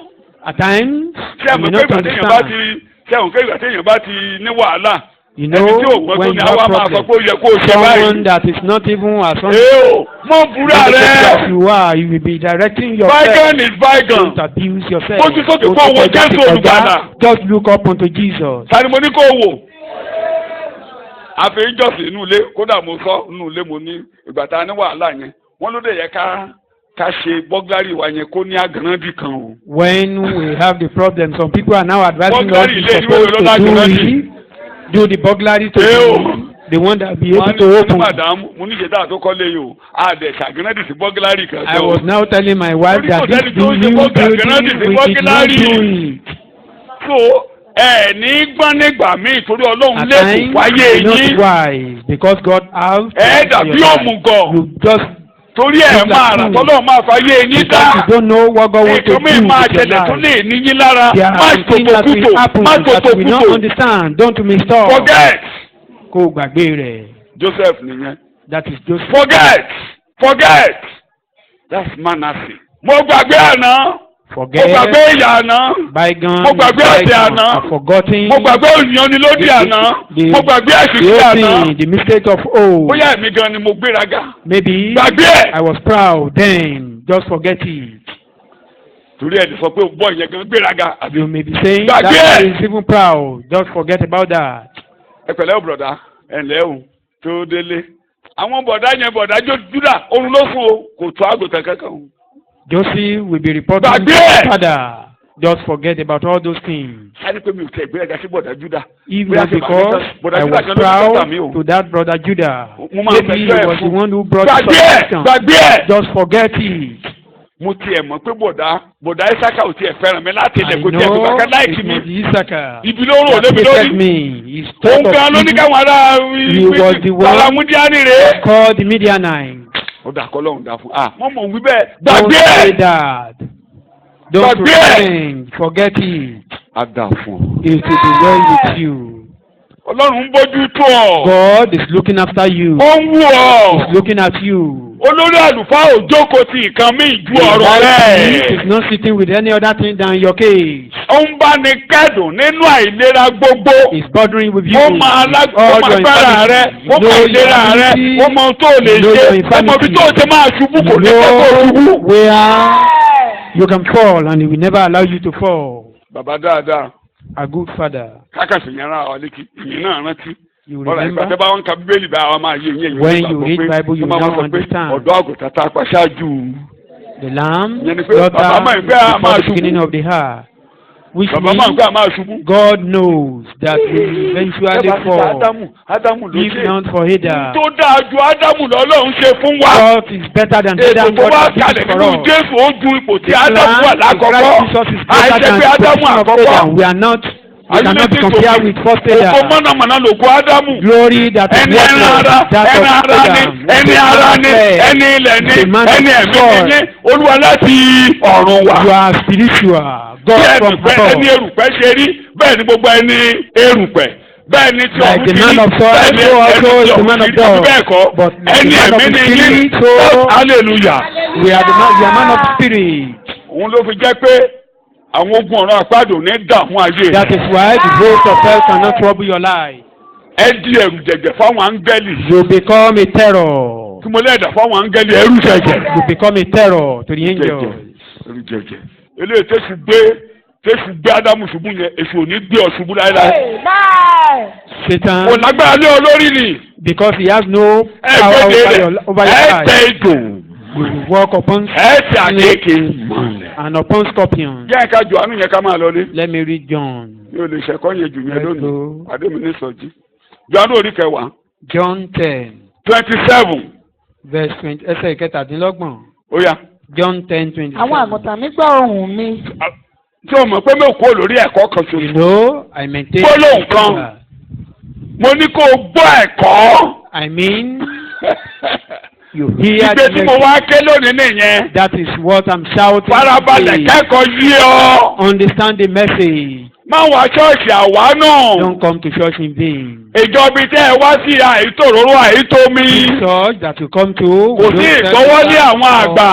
At times, Ṣé you àmọ́ will pé not ìgbà téèyàn bá ti understand. ṣé àwọn kéèyàn téèyàn bá ti ní wàhálà. You Ẹni know, tí ò gbọ́n tó when ní you àwa have máa sọ problem, pé ó yẹ kó o ṣe someone báyìí. that is not even as Èèó mọ̀ búra rẹ̀. you are, you will be directing Bygone yourself. is bygone. Don't abuse yourself. Bójú sókè Don't kó wo forget Jésù to Olùgbàlà. just look up unto Jesus. Ta ni mo ní kó wò? Àfi ìjọsìn inú ilé kódà mo sọ inú ilé mo ní ìgbà tá a ní wàhálà yẹn. Wọ́n ló dé yẹ ká ṣe bọ́gláàrì wa yẹn kó ní àgànnábì kan o. When we have the problem, some people are now advising us Burglary to lè ní supposed olórí to do the burglary to the one that will be able to Wọ́n ní open. màdàmú mo ní ìṣẹ̀dá tó kọ́lé yìí o. Àdẹ̀ ṣàgànnàdì sí bọ́gláàrì kan. I was now telling my wife that this Orí kò the sẹ́ni tó ń ṣe new burglary, building we burglary. did not do it. So ní gbọ́n nígbà míì torí Ọlọ́run At lẹ́kùn times, wáyé not yín. wise because God has. Dàbí òmùgọ̀. You just Torí máa rà tọ́lọ́ máa fàyè yín because you dá. don't know what God wants to do Nǹkan mi with máa your ṣẹlẹ̀ tó life. lè ní yín lára. There Má are things that will happen má that we not tòtòkútò. understand. Don't mistake. Forget. Kó o gbàgbé rẹ̀. Joseph nìyẹn. That is just. Forget. That's Manasseh. Mo gbàgbé àná. Mo Forget. gbàgbé ìyá àná. Bygone. Mo gbàgbé ọ̀tẹ̀ àná. I've forgotten. Mo gbàgbé ìyanilódì àná. Mo gbàgbé àṣìṣe àná. The mistake of old. Bóyá èmi gan ni mo gbéraga. Maybe Gbàgbé ẹ̀. I was proud then. Just forget it. Torí ẹ̀ sọ pé bọ́ ìyẹn gan gbéraga. You may be saying Gbàgbé that ẹ̀. is even proud. Just forget about that. Ẹ pẹ̀lẹ́ o bùrọ̀dá ẹ̀ ǹlẹ́ o tó délé. Àwọn bọ̀dá yẹn bọ̀dá Júdà orun ló fún o kò tó àgùntàn kankan o. Josie will be reporting Gbàgbé to ẹ̀. his father. Just forget about all those things. Sáré pé mi ò tẹ ìgbéraga sí bọ̀dá Júdà. Even Bóyá ṣe because bọ̀dá I Júdà was kan ló ń tọ́ta mi o. proud to that brother Judah. Mo máa Maybe he fẹjọ́ ẹ̀ was the fún. one who brought Gbàgbé ẹ̀. salvation. Gbàgbé ẹ̀. Just forget it. Mo tiẹ̀ mọ̀ pé bọ̀dá Isaka ò tiẹ̀ fẹ́ràn mi láti I ilẹ̀ kò tiẹ̀ know kò kàkà láìkí it mi. was Issachar Ibi ló ń rò that lébi hated lórí. me. He Òun thought of gan ló ní evil. káwọn ará He was the one Palamúdíánì rèé. called the Midianite. Ó dà kọ́ lọ́hùn dà fún. Wọ́n mọ̀ wí bẹ́ẹ̀. Don't Gbàgbé say ẹ̀. that. Don't Gbàgbé ẹ̀. repent. Forget it. A dà fún ọ. It will be well with you. Ọlọ́run ń bójú tó ọ. God is looking after you. Ó ń wù ọ. He's looking at you. Olórí àlùfáà ò jókòó ti nǹkan míì ju The ọ̀rọ̀ high priest rẹ̀. is not sitting with any other thing than your case. Ó ń bá ní kẹ́dùn nínú àìlera gbogbo. He's bothering with you. Ó máa agbára rẹ̀, ó máa ìlera rẹ̀, ó mọ ohun tó lè ṣe, ó mọ ibi tó ti máa ṣubú kò ní kẹ́kọ̀ọ́ ṣubú. Where you can fall and he will never allow you to fall. Bàbá dáadáa, A good father. kákàsì yẹn ra ọ létí, ìyẹn náà rántí. You Ọ̀rọ̀ ìgbà tẹ́ remember? bá wọn ka Bíbélì bá wa máa yé yẹn. When you read Bible, you now understand. Ọ̀dọ́ àgùntàn tá a pa ṣáájú. The lamb, Yẹn ni pé slaughter bàbá máa ń fẹ́ a before máa the beginning ṣubú. of the heart. Which bàbá máa ń gbé àmà ṣubú. God knows that we will eventually fall. Ádámù ló If ṣe. not for Adam, tó dáa ju Ádámù lọ́lọ́run ṣe fún wa. God is better than ètò Adam. tó God wá has kalẹ̀ for nínú us. Jésù ó ju ipò tí The Ádámù wà plan of lákọ̀ọ́kọ́. Christ Jesus is better àìṣe than pé the Ádámù position of àkọ́kọ́. Adam. We cannot be compared with first ògo Adam. mọ̀nàmọ́ná lògo Ádámù. Glory that is ẹni what ẹran ara was that ẹni of ara ni Adam. ẹni ara ni ẹni ilẹ̀ ni The man of ẹni ẹ̀mí God. ni Olúwa láti ọ̀run wá. You are spiritual. God bí from ẹni above. erùpẹ̀ ṣe rí bẹ́ẹ̀ ni gbogbo ẹni erùpẹ̀ bẹ́ẹ̀ ni tí Like ọ̀run the ti man rí of God, bẹ́ẹ̀ ni so also ẹni tí is the ọ̀run man ti of rí God. bẹ́ẹ̀ kọ́ But ẹni the man ẹ̀mí of ni the yín spirit, so hallelujah. we are the man of spirit. òun ló fi jẹ́ pé àwọn ogun ọ̀run àpáàdé ò ní dààmú ayé That is why the host of hell cannot trouble your life. ẹ di ẹrù jẹ̀jẹ̀ fáwọn áńgẹ́lì You become a terror. tí mo lẹ́ẹ̀dà fáwọn áńgẹ́lì ẹrù jẹ̀jẹ̀. You become a terror to the angels. ẹrù jẹ̀jẹ̀ eléyìí tẹ̀sù gbé Ádámù ṣubú yẹn èṣù ò ní gbé ọ ṣubú láéláé. Satan, kò lágbára lé ọ lórí ni. because he has no ẹ power gbẹ́dẹ̀ over rẹ̀ your ẹ tẹ life, ejò you will walk upon ẹ tẹ snake àkéèké mọ́lẹ̀. and upon scorpion. jẹ́ ẹ̀ka Jòhánù yẹn ká máa lọlé. Let me read John. mi ò lè ṣẹ̀kọ́ yẹn jù yẹn Let's lónìí go. pàdé mi ní sọ̀jí. Jòhánù orí kẹwàá John 10, 27 verse 20, ẹsẹ̀ ìkẹtàdínlọ́gbọ̀n. ó yá. John 10, 27. àwọn àgùntàn mi gbọ́ ohùn mi. tí o mọ̀ pé mi ò kó lórí ẹ̀kọ́ kan You ṣoṣo. know, I maintain. Gbólóhùn kan. mo ní kó o gbọ́ ẹ̀kọ́. I mean, you hear ìgbé the tí mo message. wá ké lónìí nìyẹn. That is what I'm shouting. farabalẹ̀ today. kẹ́kọ̀ọ́ yí ọ. Understand the message. má wá ṣọ́ọ̀ṣì àwa náà. Don't come to church in vain. ìjọbi tẹ́ ẹ wá sí àìtó òróró àìtó mi. Church that you come to. kò sí ìgbọ́wọ́lé àwọn àgbà.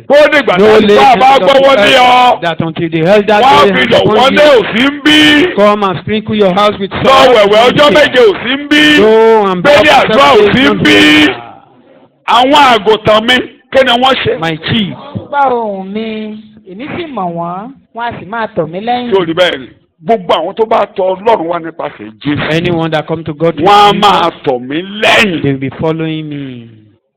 kó dìgbà tí wọ́n bá gbọ́wọ́lé ọ. That until the elder wọ́n day fi has lọ upon wọlé you, òsì ń bí. come and sprinkle your house with lọ wẹ̀wẹ̀ ọjọ́ méje òsì ń bí. Go and Bẹ́ẹ̀ni àdúrà ò sí ń bí. bí. àwọn àgùntàn mi kí ni wọ́n ṣe. My chief. gbọ́ ohùn mi èmi sì mọ̀ wọ́n wọ́n á sì máa tọ̀ mí lẹ́yìn. tí o rí bẹ́ẹ̀ ni gbogbo àwọn tó bá tọ̀ Ọlọ́run wá nípasẹ̀ Jésù. Anyone that come to God, wọ́n á máa tọ̀ mí lẹ́yìn. they will be following me.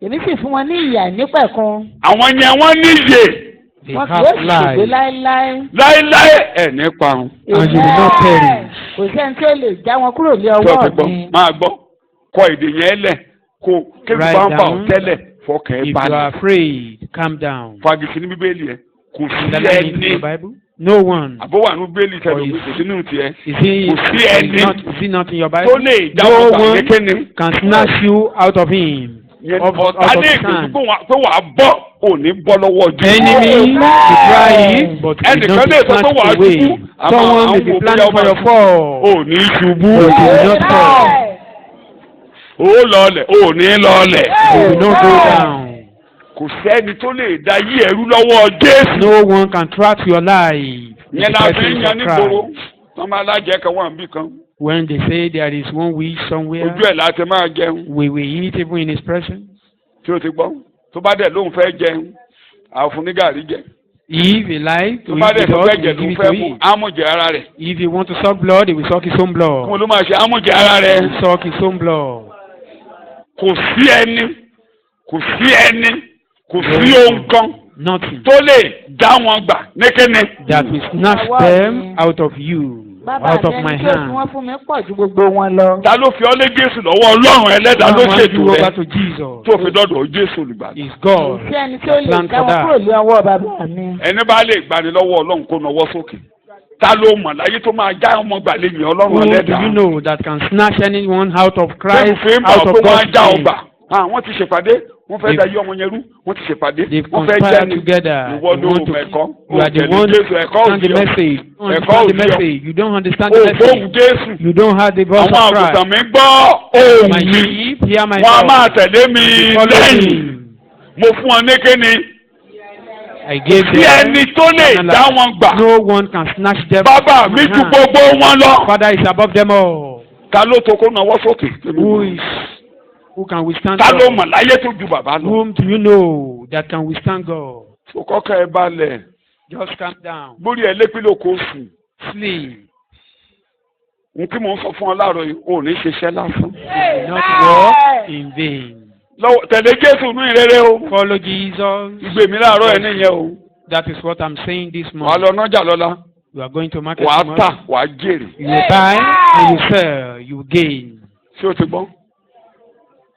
èmi sì fún wọn ní ìyà nípẹ̀kun. àwọn yẹn wọ́n níyè They wọn kì have yóò ṣègbé life. láéláé. láéláé ẹ̀ ní parun. And you will not perish. kò sẹ́ni tí ó lè já wọn kúrò ní tí o ti ọwọ́ gbọ́ mi. máa gbọ́ kọ èdè yẹn lẹ̀ kó kébì Write bá ń bà ọ́ down. tẹ́lẹ̀ fọkàn ẹ̀ If you balẹ̀. are afraid, calm down. fagisi ní bíbélì ẹ̀ kò sí Underline it in ẹni your Bible. No one. àbọ̀wà ní bíbélì tẹ̀lé Or òwe is- kò sí nínú tiẹ̀ Is he, kò sí ẹni is he not in your tó Bible? lè dá No wọn gbà one kékeré. can snatch you out of him. ọ̀tá ní his ìgbésí hand. pé wàá bọ́ ò ní bọ́ lọ́wọ́ jù. Enemy be trying, but will ẹnìkan not lè be sọ pé snatched wàá away. ṣubú Someone may be planning for your fall, ò ní ṣubú. but you will not fall. ó lọlẹ̀ ò ní lọlẹ̀. You will not go down. kò sẹ́ni tó lè da yí ẹrú lọ́wọ́ Jésù. No one can track your life. in yẹn the la fi ń presence yan of nígboro Christ. wọ́n máa lájẹ kan wọ́n bí kan When they say there is one wish somewhere, ojú ẹ̀ láti máa jẹun we will eat even in his presence. tí o ti gbọ́ tó bá dẹ̀ lóun fẹ́ jẹun àfun ní gàrí jẹ If he like to tó bá eat dẹ̀ it tó up, fẹ́ he jẹ will give lóun it fẹ́ to mú him. ámújẹ ara rẹ̀ If he want to suck blood, he will suck his own kí blood. wọ́n ló máa ṣe ámújẹ ara He rẹ̀. will suck his own blood. kò sí ẹni kò sí ohun kan Nothing tó lè dá wọn gbà nékéné. that will snatch them out of you, bàbá out of mi my ẹni tí ó fi hand. wọ́n fún mi pọ̀ ju gbogbo wọn lọ. ta ló fi ọ́ lé Jésù lọ́wọ́ Ọlọ́run ẹlẹ́dàá ló I want ṣètò you over rẹ̀ to Jesus. tó fi dọ́dọ̀ Jésù olùgbàlà. Is God. sí ẹni tí ó lè Plan já for wọn that. kúrò ní ọwọ́ bàbá mi. ẹni bá lè gbani lọ́wọ́ Ọlọ́run kó nawọ́ sókè ta ló mọ̀ láyé tó máa já ọmọ gbàlejò Ọlọ́run Who do ẹlẹ́dàá. you know that can snatch anyone out of bẹ́ẹ̀ Christ, fi ń bá out ọ of pé wọ́n á God's já hand? ọgbà wọ́n ti ṣèpàdé wọ́n fẹ́ da yí ọmọ yẹn rú wọ́n ti ṣèpàdé They've wọ́n fẹ́ conspired jẹ́ together. ìwọ They ló want to mẹ̀kọ́ you are the one Jésù ẹ̀kọ́ understand the òjò message. You ẹ̀kọ́ understand the òjò message. You don't understand the ògbóhùn message. Jésù You don't have the voice àwọn of Christ. àgùntàn mi gbọ́ ohùn My mi sheep hear my wọ́n á máa voice. tẹ̀lé mi They follow lẹ́yìn me. mo fún ọ nékéni I gave tí them. ẹni tó lè dá wọn gbà No one can snatch them. bàbá from mi my ju hand. gbogbo wọn lọ. Father is above them all. ta ló tó kó nawọ́ sókè. Who can withstand ta ló God? mọ̀ láyé tó ju bàbá lọ. Whom do you know that can withstand God? kọ́kọ́ ẹ balẹ̀ Just calm down. gbórí ẹ lépílò kó sùn. Sleep. n tí mò ń sọ fún ọ láàárọ̀ yìí ò ní ṣiṣẹ́ lásán. Do not walk in vain. lọ́wọ́ tẹ̀lé Jésù ní ìrere o. Follow Jesus. ìgbè mi láàárọ̀ ẹ̀ nìyẹn o. That is what I'm saying this wàá morning. lọ nájà lọ́la. We You are going to market wàá tomorrow. tà wàá jèrè. You will buy and you sell. You gain. Ṣé o ti gbọ́?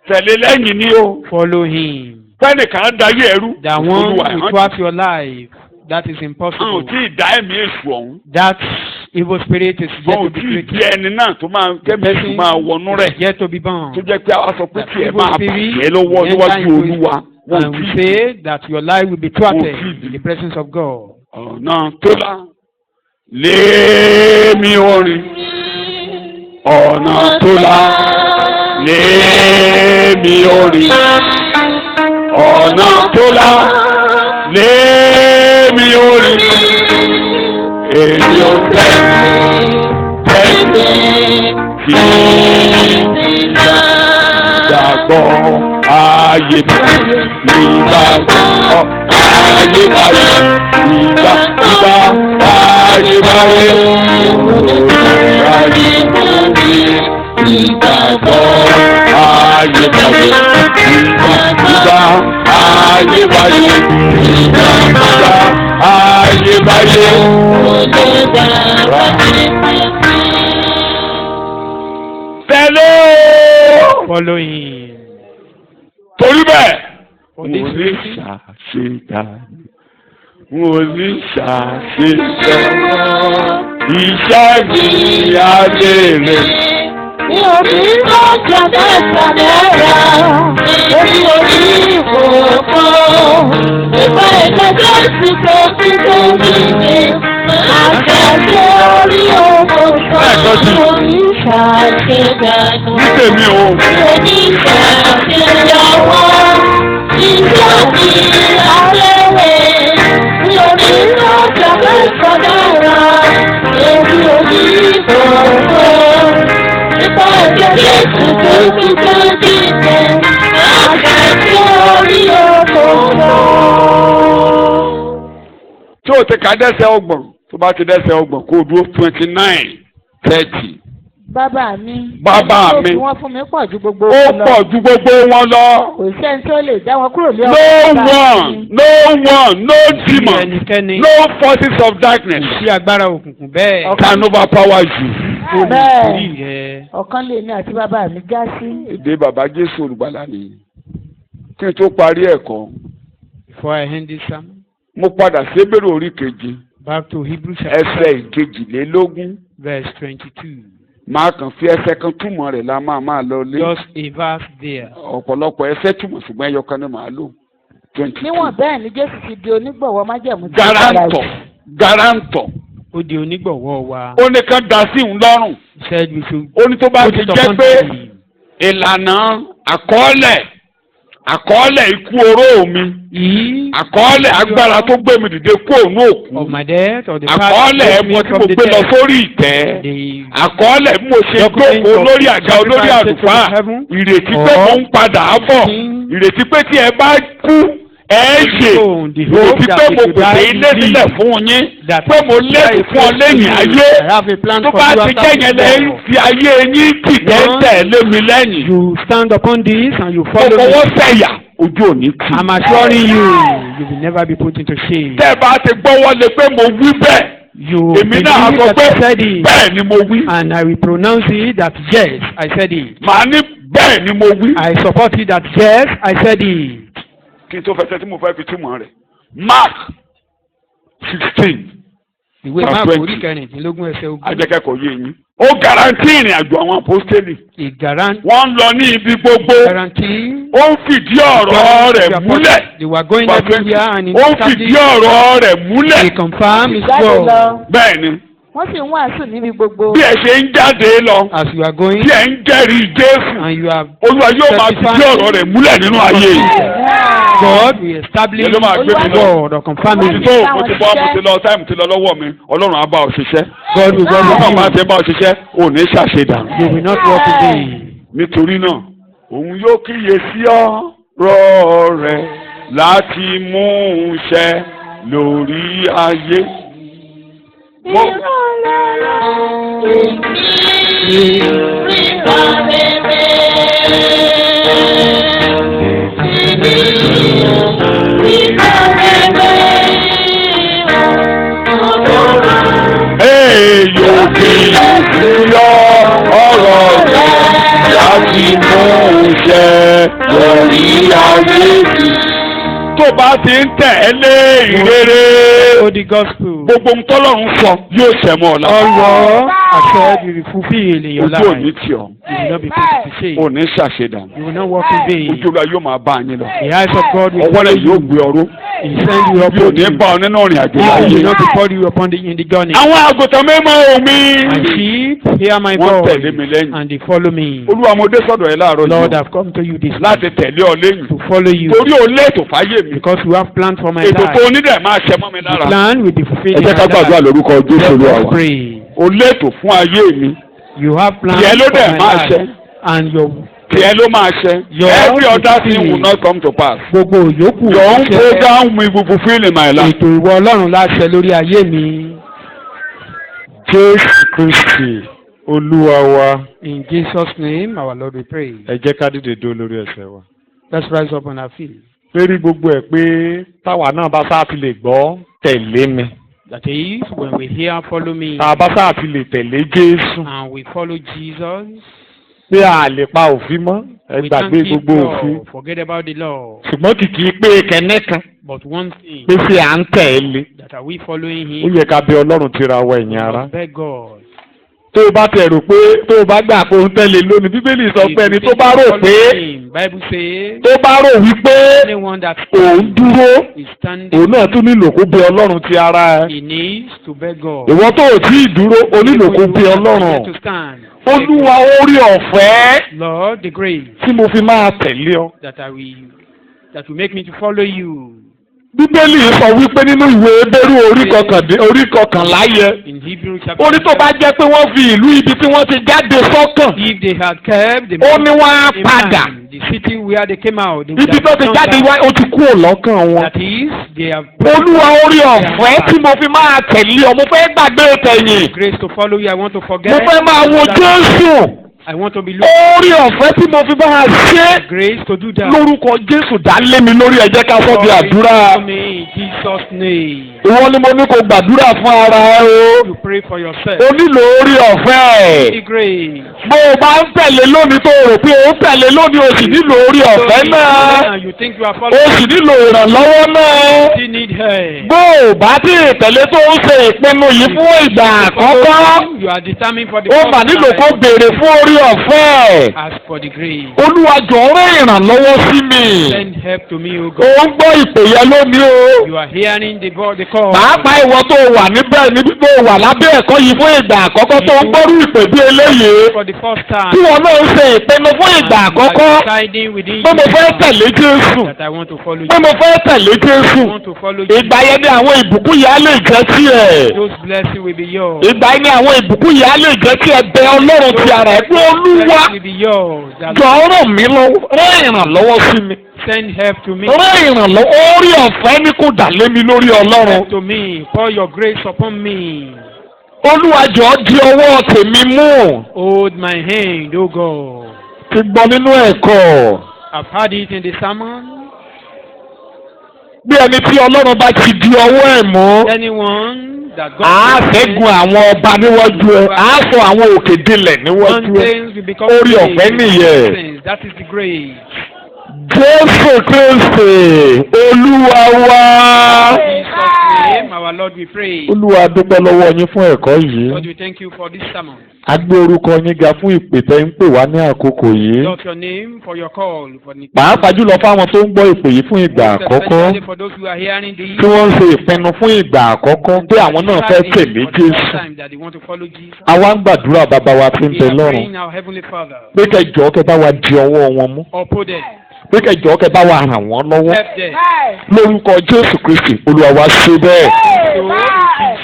Tẹ̀lé lẹ́yìn ni o. Follow him. Fẹ́nìkan dayé ẹrú. That one will thwart your life. That is impossible. Àwọn ò tí ì dá ẹ̀mí èṣù ọ̀hún. That evil spirit is yet Àwọn to ò be tí ì created. di ẹni náà tó máa kẹ́mi èṣù máa wọnú rẹ̀. Yet to be born. Tó jẹ́ pé a sọ pé That tí ẹ evil máa spirit bàjẹ́ lọ́wọ́ níwájú Olúwa. and we say that your life will be thwarted in the presence of God. Ọ̀nà tó la lémi orin. Ọ̀nà tó la lémi orin. Ọ̀nà tó la lémi orin. Èmi ò tẹ́lẹ̀ kí gbàgbọ́ ayé nígbàgbọ́ ayé báyé nígbà ayé báyé ayé nígbàgbọ́ ayé báyé nígbà ayé báyé nígbà ayé báyé. Tẹ̀lé. Follow him. Torí bẹ́ẹ̀. For this reason, Mo ní ṣàṣeyọrí. Iṣẹ́ mi ayé rẹ̀. Mi ò ní lọ́jọ́ mẹ́ta náírà, èmi ò ní ìfòòfò. Ìgbà ìgbàjọ́ ti tó fi tó mi ní. Àṣàṣe orí owó sọ, mo ní ṣàṣeyọrí. Ní tèmi o. Mo ní ṣàṣeyọwọ́, ìjọ mi alẹ́ rẹ̀. Mi ò ní lọ́jọ́ mẹ́ta náírà, èmi ò ní ìfòòfò. Nípa ẹ̀jẹ̀ Jésù tó ti tó dìde, àṣàṣe orí owó sọ. Tí o ti ka dẹ́sẹ̀ ọgbọ̀n tó bá ti dẹ́sẹ̀ ọgbọ̀n kó o dúró 29:30. Bàbá mi. Bàbá mi. Tí wọ́n fún mi pọ̀ ju gbogbo Ó wọn lọ. pọ̀ ju gbogbo wọn lọ. Kò sẹ́ni tó lè dá wọn kúrò lé No ọkọ̀ one, no demon, ẹnikẹ́ni no forces of darkness sí agbára òkùnkùn bẹ́ẹ̀. can overpower you. Bẹ́ẹ̀ ọ̀kan lè ní àti bàbá mi já sí. Èdè bàbá Jésù olùgbàlà ni. Kí n tó parí ẹ̀kọ́, Before I end this sermon, mo padà sí Hébérù orí keje, back to Hebrews chapter ẹsẹ̀ ìkejìlélógún. verse 22. Máa kàn fi ẹsẹ̀ kan túmọ̀ rẹ̀ la máa lọ lé. Just a verse there. Ọ̀pọ̀lọpọ̀ ẹsẹ̀ túmọ̀ ṣùgbọ́n ẹyọ kan ni màá lò. 22. Níwọ̀n bẹ́ẹ̀ ni Jésù ti di onígbọ̀wọ́ májẹ̀mú tí ó Guarantor. Ó di onígbọ̀wọ́ wa. Ó ní kán da sí òun lọ́rùn. He said we should Ó ní tó bá put ti it jẹ́ upon pé him. ìlànà àkọọ́lẹ̀ ikú oró mi. He Àkọọ́lẹ̀ agbára tó gbé mi dìde kú òun òkú. of my death or the Àkọọ́lẹ̀ ẹ̀mọ tí mo gbé lọ sórí ìtẹ́. Àkọọ́lẹ̀ bí mo ṣe jókòó lórí àga olórí àlùfáà. Ìrètí pé mo ń padà bọ̀. Ìrètí pé tí ẹ bá kú ẹ yè. Ìrètí pé mo pèsè ilé sílẹ̀ fún yín. Pé mo lẹ́yìn fún ọ lẹ́yìn ayé. Tó bá ti jẹ́ yẹn lẹ́yìn fi ayé yín dìde tẹ̀lé mi lẹ́yìn. You stand upon this and you follow Mo fọwọ́ me. sẹ̀yà ojú òní tì. I'm assuring you, you will never be put into shame. Tẹ́ ẹ bá ti gbọ́wọ́ lé pé mo wí bẹ́ẹ̀. You Èmi náà believe sọ that pé I said it, bẹ́ẹ̀ ni mo wí. and I will pronounce it that yes, I said it. Màá ní bẹ́ẹ̀ ni mo wí. I support it that yes, I said it. Kí n tó fẹsẹ̀ tí mo fẹ́ fi túmọ̀ rẹ̀. Mark 16. Ìwé Verse Máàkù 20. orí kẹrìndínlógún ẹsẹ̀ ogún. Ajẹ́kẹ́kọ̀ọ́ yé yín. Ó garanti ìrìn àjò àwọn apostoli. Ìgarant Wọ́n ń lọ ní ibi gbogbo. guarantee. Ó ń fìdí ọ̀rọ̀ rẹ̀ múlẹ̀. They were going Verse everywhere 20. and in Ó ń fìdí ọ̀rọ̀ rẹ̀ múlẹ̀. they confirm his jáde lọ. word. Bẹ́ẹ̀ ni, Wọ́n sì ń wàásù níbi gbogbo. bí ẹ ṣe ń jáde lọ, As you are going tí ẹ ń jẹ́rìí Jésù, and you are Olúwa yóò máa fìdí ọ̀rọ̀ rẹ̀ múlẹ̀ nínú ayé yìí. God will establish Yẹ́n ló máa gbé mi his lọ. word or confirm Mo ti it. tó, mo ti bọ́, mo ti lọ, táìmù ti lọ lọ́wọ́ mi, Ọlọ́run á bá ọ ṣiṣẹ́. God will Ọlọ́run govern máa you. ṣe bá ọ ṣiṣẹ́, ò ní ṣàṣedànù. You will not walk today. Nítorí náà, òun yóò kíyè sí ọ̀rọ̀ rẹ̀ láti mú un ṣẹ lórí ayé. lórí ayé mi. tó bá ti ń tẹ̀lé ìrere Oh, the gospel. gbogbo ntọ́lọ́run sọ yóò ṣẹ mọ́ ọ la. All war are said you will fulfill in your ojú ò ní life. tì ọ́ You will not be put to shame. ò ní ṣàṣedànù You will not walk in vain. ojú rẹ yóò máa bá yín lọ. The eyes of God will ọwọ́ follow rẹ yóò you. gbé ọrú He send you up yóò with ní you. bá ọ nínú ìrìn àjò He will láyé. not before you upon in the journey. àwọn àgùntàn mímọ́ omi My sheep hear my wọ́n voice tẹ̀lé mi lẹ́yìn. and they follow me. olúwa mo dé sọ̀dọ̀ ẹ láàárọ̀ Lord, yìí I've come to you this láti morning tẹ̀lé ọ lẹ́yìn to follow you torí o léètò fáyé mi because you have plans for my ètò tó life. onídẹ̀ máa ṣẹ mọ́ mi The lára. plan will be fulfilled ẹ in jẹ́ ká my gbàdúrà life. lórúkọ Jésù Let Olúwa us wa. pray. o léètò fún ayé mi You have plans tiẹ̀ ló dẹ̀ for my máa life ṣẹ and your tiẹ̀ ló máa ṣẹ Your every other thing will will not come to pass. gbogbo yòókù your own ṣẹ. program will be fulfilled in my life. Ètò ìwọ Ọlọ́run láṣẹ lórí ayé mi. Jésù Kristi Olúwa wa. In Jesus' name, our Lord, we pray. Ẹ jẹ́ ká dìde dúró lórí ẹsẹ̀ wa. Let's rise up on our feet. Lérí gbogbo ẹ̀ pé táwa náà bá sáà ti lè gbọ́ tẹ̀lé mi. That is, when we hear, follow me, Tá a bá sáà ti lè tẹ̀lé Jésù. and we follow Jesus, Pé a lè pa òfin mọ́. Ẹ we gbàgbé can't keep gbogbo òfin. law, forget about the law. Ṣùgbọ́n kìkì pé kẹ́nẹ́kan But one thing, pé ṣé à ń tẹ̀lé. that are we following Ó him? yẹ ká bẹ Ọlọ́run tira wa We ẹ̀yin ara. must beg God. Tó o bá tẹ̀ rò pé tó o bá gbà pé o ń tẹ̀lé lónìí Bíbélì sọ pé ẹni tó bá rò pé Bible says, tó bá rò wípé anyone that òun dúró is standing, òun náà tún nílò kó bẹ Ọlọ́run ti ara ẹ̀. he needs to beg God. Ìwọ tó o tí ì dúró o nílò kó bẹ He Ọlọ́run. to stand. Olúwa orí ọ̀fẹ́ Lord, the grace tí mo fi máa tẹ̀lé ọ. that will make me to follow you. Bíbélì sọ wípé nínú ìwé Hébérù orí kọkànlá yẹ. In Hebrew chapter Ó ní tó bá jẹ́ pé wọ́n fi ìlú ibi tí wọ́n ti jáde sọ́kàn. if they had kept the Ó ní wọ́n á in padà. mind, the city where they came out, they would Ibi tó have ti come jáde back. wá ó ti kúrò lọ́kàn wọn. That is, they have Olúwa orí ọ̀fẹ́ tí mo fi máa tẹ̀lé ọ. Mo fẹ́ gbàgbé tẹ̀yìn. grace to follow you. I want to forget. Mo fẹ́ máa wo Jésù. I want to be looking Orí ọ̀fẹ́ tí mo fi máa ṣe. grace to do that. Lórúkọ Jésù dá lé mi lórí ẹ jẹ́ ká sọ di àdúrà. Follow me in Jesus' name. Ìwọ ni mo ní kó gbàdúrà fún ara ẹ o. You pray for yourself. O nílò orí ọ̀fẹ́. The grace. Bó o bá ń tẹ̀lé lónìí tó o rò pé o ń tẹ̀lé lónìí o sì nílò orí ọ̀fẹ́ náà. And you think you are O following. sì nílò ìrànlọ́wọ́ náà. You need help. Bó o bá tí ì tẹ̀lé tó ń ṣe ìpinnu yìí fún ìgbà àkọ́kọ́. You are determined for the Ó mà nílò kó time. béèrè fún orí ọ̀fẹ́. Ask for the grace. Olúwa jọ̀ọ́ rán ìrànlọ́wọ́ sí mi. Send help to me, O God. O ń gbọ́ ìpè yẹn lónìí o. You are hearing the call. Pàápàá ìwọ tó wà níbẹ̀ níbi tó wà lábẹ́ ẹ̀kọ́ yìí fún ìgbà àkọ́kọ́ tó ń gbọ́rú ìpè bí eléyìí. For the first time. Tí wọn náà ń ṣe ìpinnu fún ìgbà And you àkọ́kọ́. are deciding within Pé mo fẹ́ you tẹ̀lé Jésù. that I want to follow Pé you. mo fẹ́ tẹ̀lé Jésù. I want to follow you. Ìgbà yẹn ni àwọn ìbùkún yìí á lè jẹ́ tiẹ̀. Those blessings will be yours. Ìgbà yẹn ni àwọn ìbùkún yìí á lè jẹ́ tiẹ̀ bẹ Ọlọ́run ti ara ẹ̀ pé Olúwa Blessings will be yours. That jọ̀ọ́ ràn mí lọ́wọ́ rán ìrànlọ́wọ́ sí mi. send help to me. Rán ìrànlọ́wọ́ orí ọ̀fẹ́ ní kò dà lé mi lórí Ọlọ́run. Help to me. Pour your grace upon me. Olúwa jọ̀ọ́ di ọwọ́ tèmi mú. Hold my hand, O God. Ti gbọ́ nínú ẹ̀kọ́. I've heard it in the sermon. Bí ẹni tí Ọlọ́run bá ti di ọwọ́ ẹ̀ mú. Anyone that God À á ṣẹ́gun àwọn ọba níwájú ẹ. À á sọ àwọn òkè dilẹ̀ níwájú ẹ. mountains will become Orí plains. ọ̀fẹ́ nìyẹn. Mountains, that is the grace. Jésù Kristi Olúwa wa. In Jesus' name, our Lord, we pray. Olúwa dúpẹ́ lọ́wọ́ yín fún ẹ̀kọ́ yìí. Lord, we thank you for this sermon. A gbé orúkọ yín ga fún ìpè tẹ́ ń pè wá ní àkókò yìí. Lord, your name for your call. For the Pàápàá jùlọ fáwọn tó ń gbọ́ ìpè yìí fún ìgbà àkọ́kọ́. especially for those who are hearing the Tí wọ́n ń ṣe ìpinnu fún ìgbà àkọ́kọ́ pé àwọn náà fẹ́ tẹ̀lé Jésù. time that they want to follow Jesus. Àwa ń gbàdúrà bàbá wa tí ń We bẹ are lọ́run. praying our Heavenly Father. Pé kẹjọ kẹ bá wa di ọwọ́ wọn mú. Uphold them. Pé kẹjọ kẹ bá wa ràn wọ́n lọ́wọ́. Help them. Lórúkọ Jésù Kristi Olúwa wa ṣe bẹ́ẹ̀.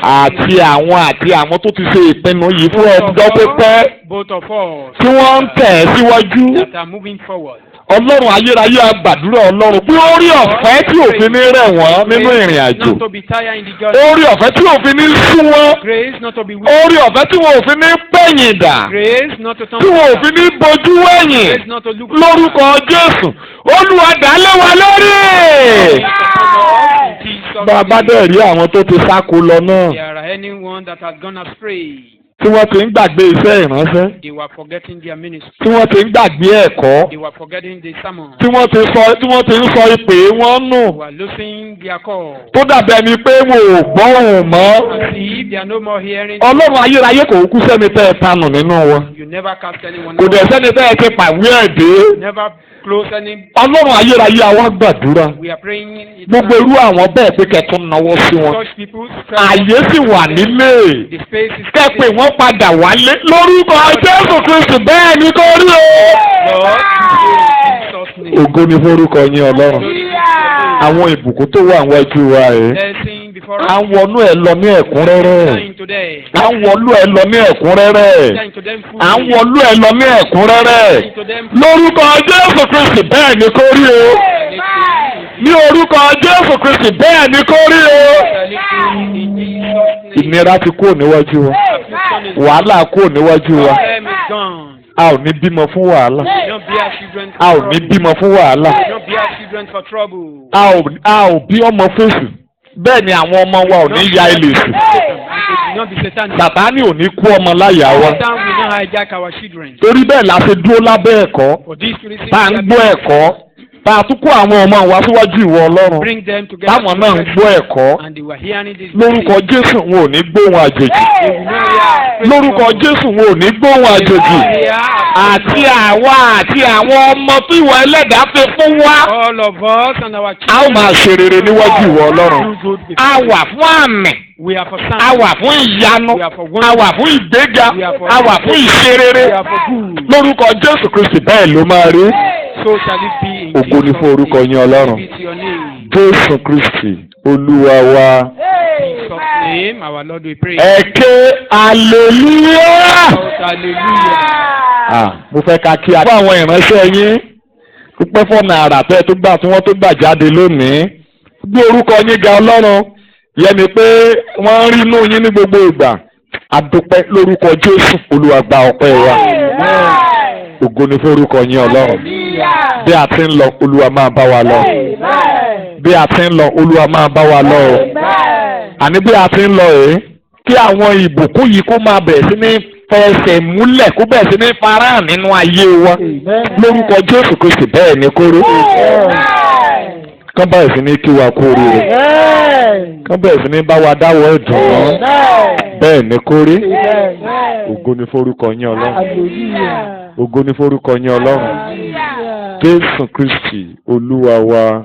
Àti àwọn tó ti ṣe ìpinnu yìí fún ọjọ́ pípẹ́. Both of us Tí wọ́n ń tẹ̀ síwájú. that are moving forward. Ọlọ́run ayérayé àgbàdúrà Ọlọ́run pé orí ọ̀fẹ́ tí òfin ní rẹ̀ wọ́n nínú ìrìn àjò. Not to be tired in the journey. Orí ọ̀fẹ́ tí òfin ní sú wọn. Grace not to be weak. Orí ọ̀fẹ́ tí wọn òfin ní pẹ̀yìn dà. Grace not to turn Tí wọn òfin ní bojú wẹ̀yìn. Grace not to look Lórúkọ Jésù Olúwa dá lé wa lórí. Bàbá dẹ̀ rí àwọn tó ti sáko lọ náà. There are anyone that has gone astray. tí wọ́n ti ń gbàgbé iṣẹ́ ìránṣẹ́, They were forgetting their ministry. tí wọ́n ti ń gbàgbé ẹ̀kọ́, They were forgetting the sermon. tí wọ́n ti ń sọ ìpè wọn nù, They were losing their call. tó dàbí ẹni pé wọn ò gbọ́ òun mọ́. As if they are no more hearing. Ọlọ́run ayérayé kò kú sẹ́ni tẹ́ ẹ tanù nínú wọn. You never cast anyone Kò dẹ̀ out. sẹ́ni tẹ́ ẹ ti pàwé ẹ̀ dé. Never close any. Ọlọ́run ayérayé àwa gbàdúrà. We are praying. It Gbogbo irú àwọn bẹ́ẹ̀ pé kẹ́tún náwó sí wọn. Such people. Ààyè sì wà nílé. The space is. Kẹ́pẹ́ wọ́n padà wálé lórúkọ Jésù Kristi bẹ́ẹ̀ ni kò rí o. Lord, Jesus' name. Ògo ni forúkọ yín Ọlọ́run. Àwọn ìbùkún tó wà níwájú wa rèé. Blessing before À ń wọnú ẹ lọ ní ẹ̀kúnrẹ́rẹ́. Dying today. À ń wọnú ẹ lọ ní ẹ̀kúnrẹ́rẹ́. Dying to them food. À ń wọnú ẹ lọ ní ẹ̀kúnrẹ́rẹ́. Dying to them. Lórúkọ Jésù Kristi bẹ́ẹ̀ ni kò rí o. Ní orúkọ Jésù Kristi bẹ́ẹ̀ ni kò rí o. Ìnira ti kúrò níwájú wa. Wàhálà kúrò níwájú wa. Time is gone. A ò ní bímọ fún wàhálà. Don't bear children for A ò trouble. ní bímọ fún wàhálà. Don't bear children for trouble. A ò bí ọmọ fèsì. Bẹ́ẹ̀ ni àwọn ọmọ wa ò ní ya ilé sí. Not be satanic. Sàtánì ò ní kú ọmọ láyà wa. Satan will not hijack our children. Torí bẹ́ẹ̀ la ṣe dúró lábẹ́ ẹ̀kọ́. For this reason, Tá à ń gbọ́ ẹ̀kọ́. Tá a tún kó àwọn ọmọ wa síwájú ìwọ Ọlọ́run. bring them together. Táwọn náà ń gbọ́ ẹ̀kọ́. And they were hearing this. Lórúkọ Jésù wọn ò ní gbóhùn àjèjì. They will not hear. Lórúkọ Jésù wọn ò ní gbóhùn àjèjì. Àti àwa àti àwọn ọmọ tí ìwọ ẹlẹ́dàá fi fún wa. All of us and our A ó children. máa ṣe rere níwájú ìwọ Ọlọ́run. Do good before A you. wà fún àmì. We are for A signs. wà fún ìyanu. We are for A wonders. wà fún ìgbéga. We are for A wà fún ìṣerere. We are for good. Lórúkọ Jésù Kristi bẹ́ẹ̀ ló máa rí. So shall it be in Ògo ni fún orúkọ yín Ọlọ́run. Be to your name. Jésù Kristi Olúwa wa. Jesus' name, our Lord, we pray. Ẹ ké hallelujah. Shout hallelujah. Mo fẹ́ ká kí fún àwọn ìránṣẹ́ yín. Pípẹ́ fọ́nà àrà tẹ́ tó gbà tí wọ́n tó gbà jáde lónìí. Gbé orúkọ yín ga Ọlọ́run. Yẹ́nì pé wọ́n ń rí inú yín ní gbogbo ìgbà. A dúpẹ́ lórúkọ Jésù Olúwa gba ọpẹ́ wa. Ògo ni fún orúkọ yín Ọlọ́run. Bí a ti ń lọ Olúwa máa bá wa lọ. Bí a ti ń lọ Olúwa máa bá wa lọ o. Àní bí a ti ń lọ kí àwọn ìbùkún yìí kó máa bẹ̀rẹ̀ sí ní fẹsẹ̀ múlẹ̀ kó bẹ̀rẹ̀ sí ní farahàn nínú ayé wa. Lórúkọ Jésù Kristi bẹ́ẹ̀ ni kóró. Kán bẹ̀rẹ̀ sí ní kí wa kú oríire. Kán bẹ̀rẹ̀ sí ní bá wa dáwọ́ ìdùnnú. Bẹ́ẹ̀ ni kórè. Ògo ni forúkọ yín Ọlọ́run. Ògo ni forúkọ yín Ọlọ́run. Jésù Kristi Olúwa wa.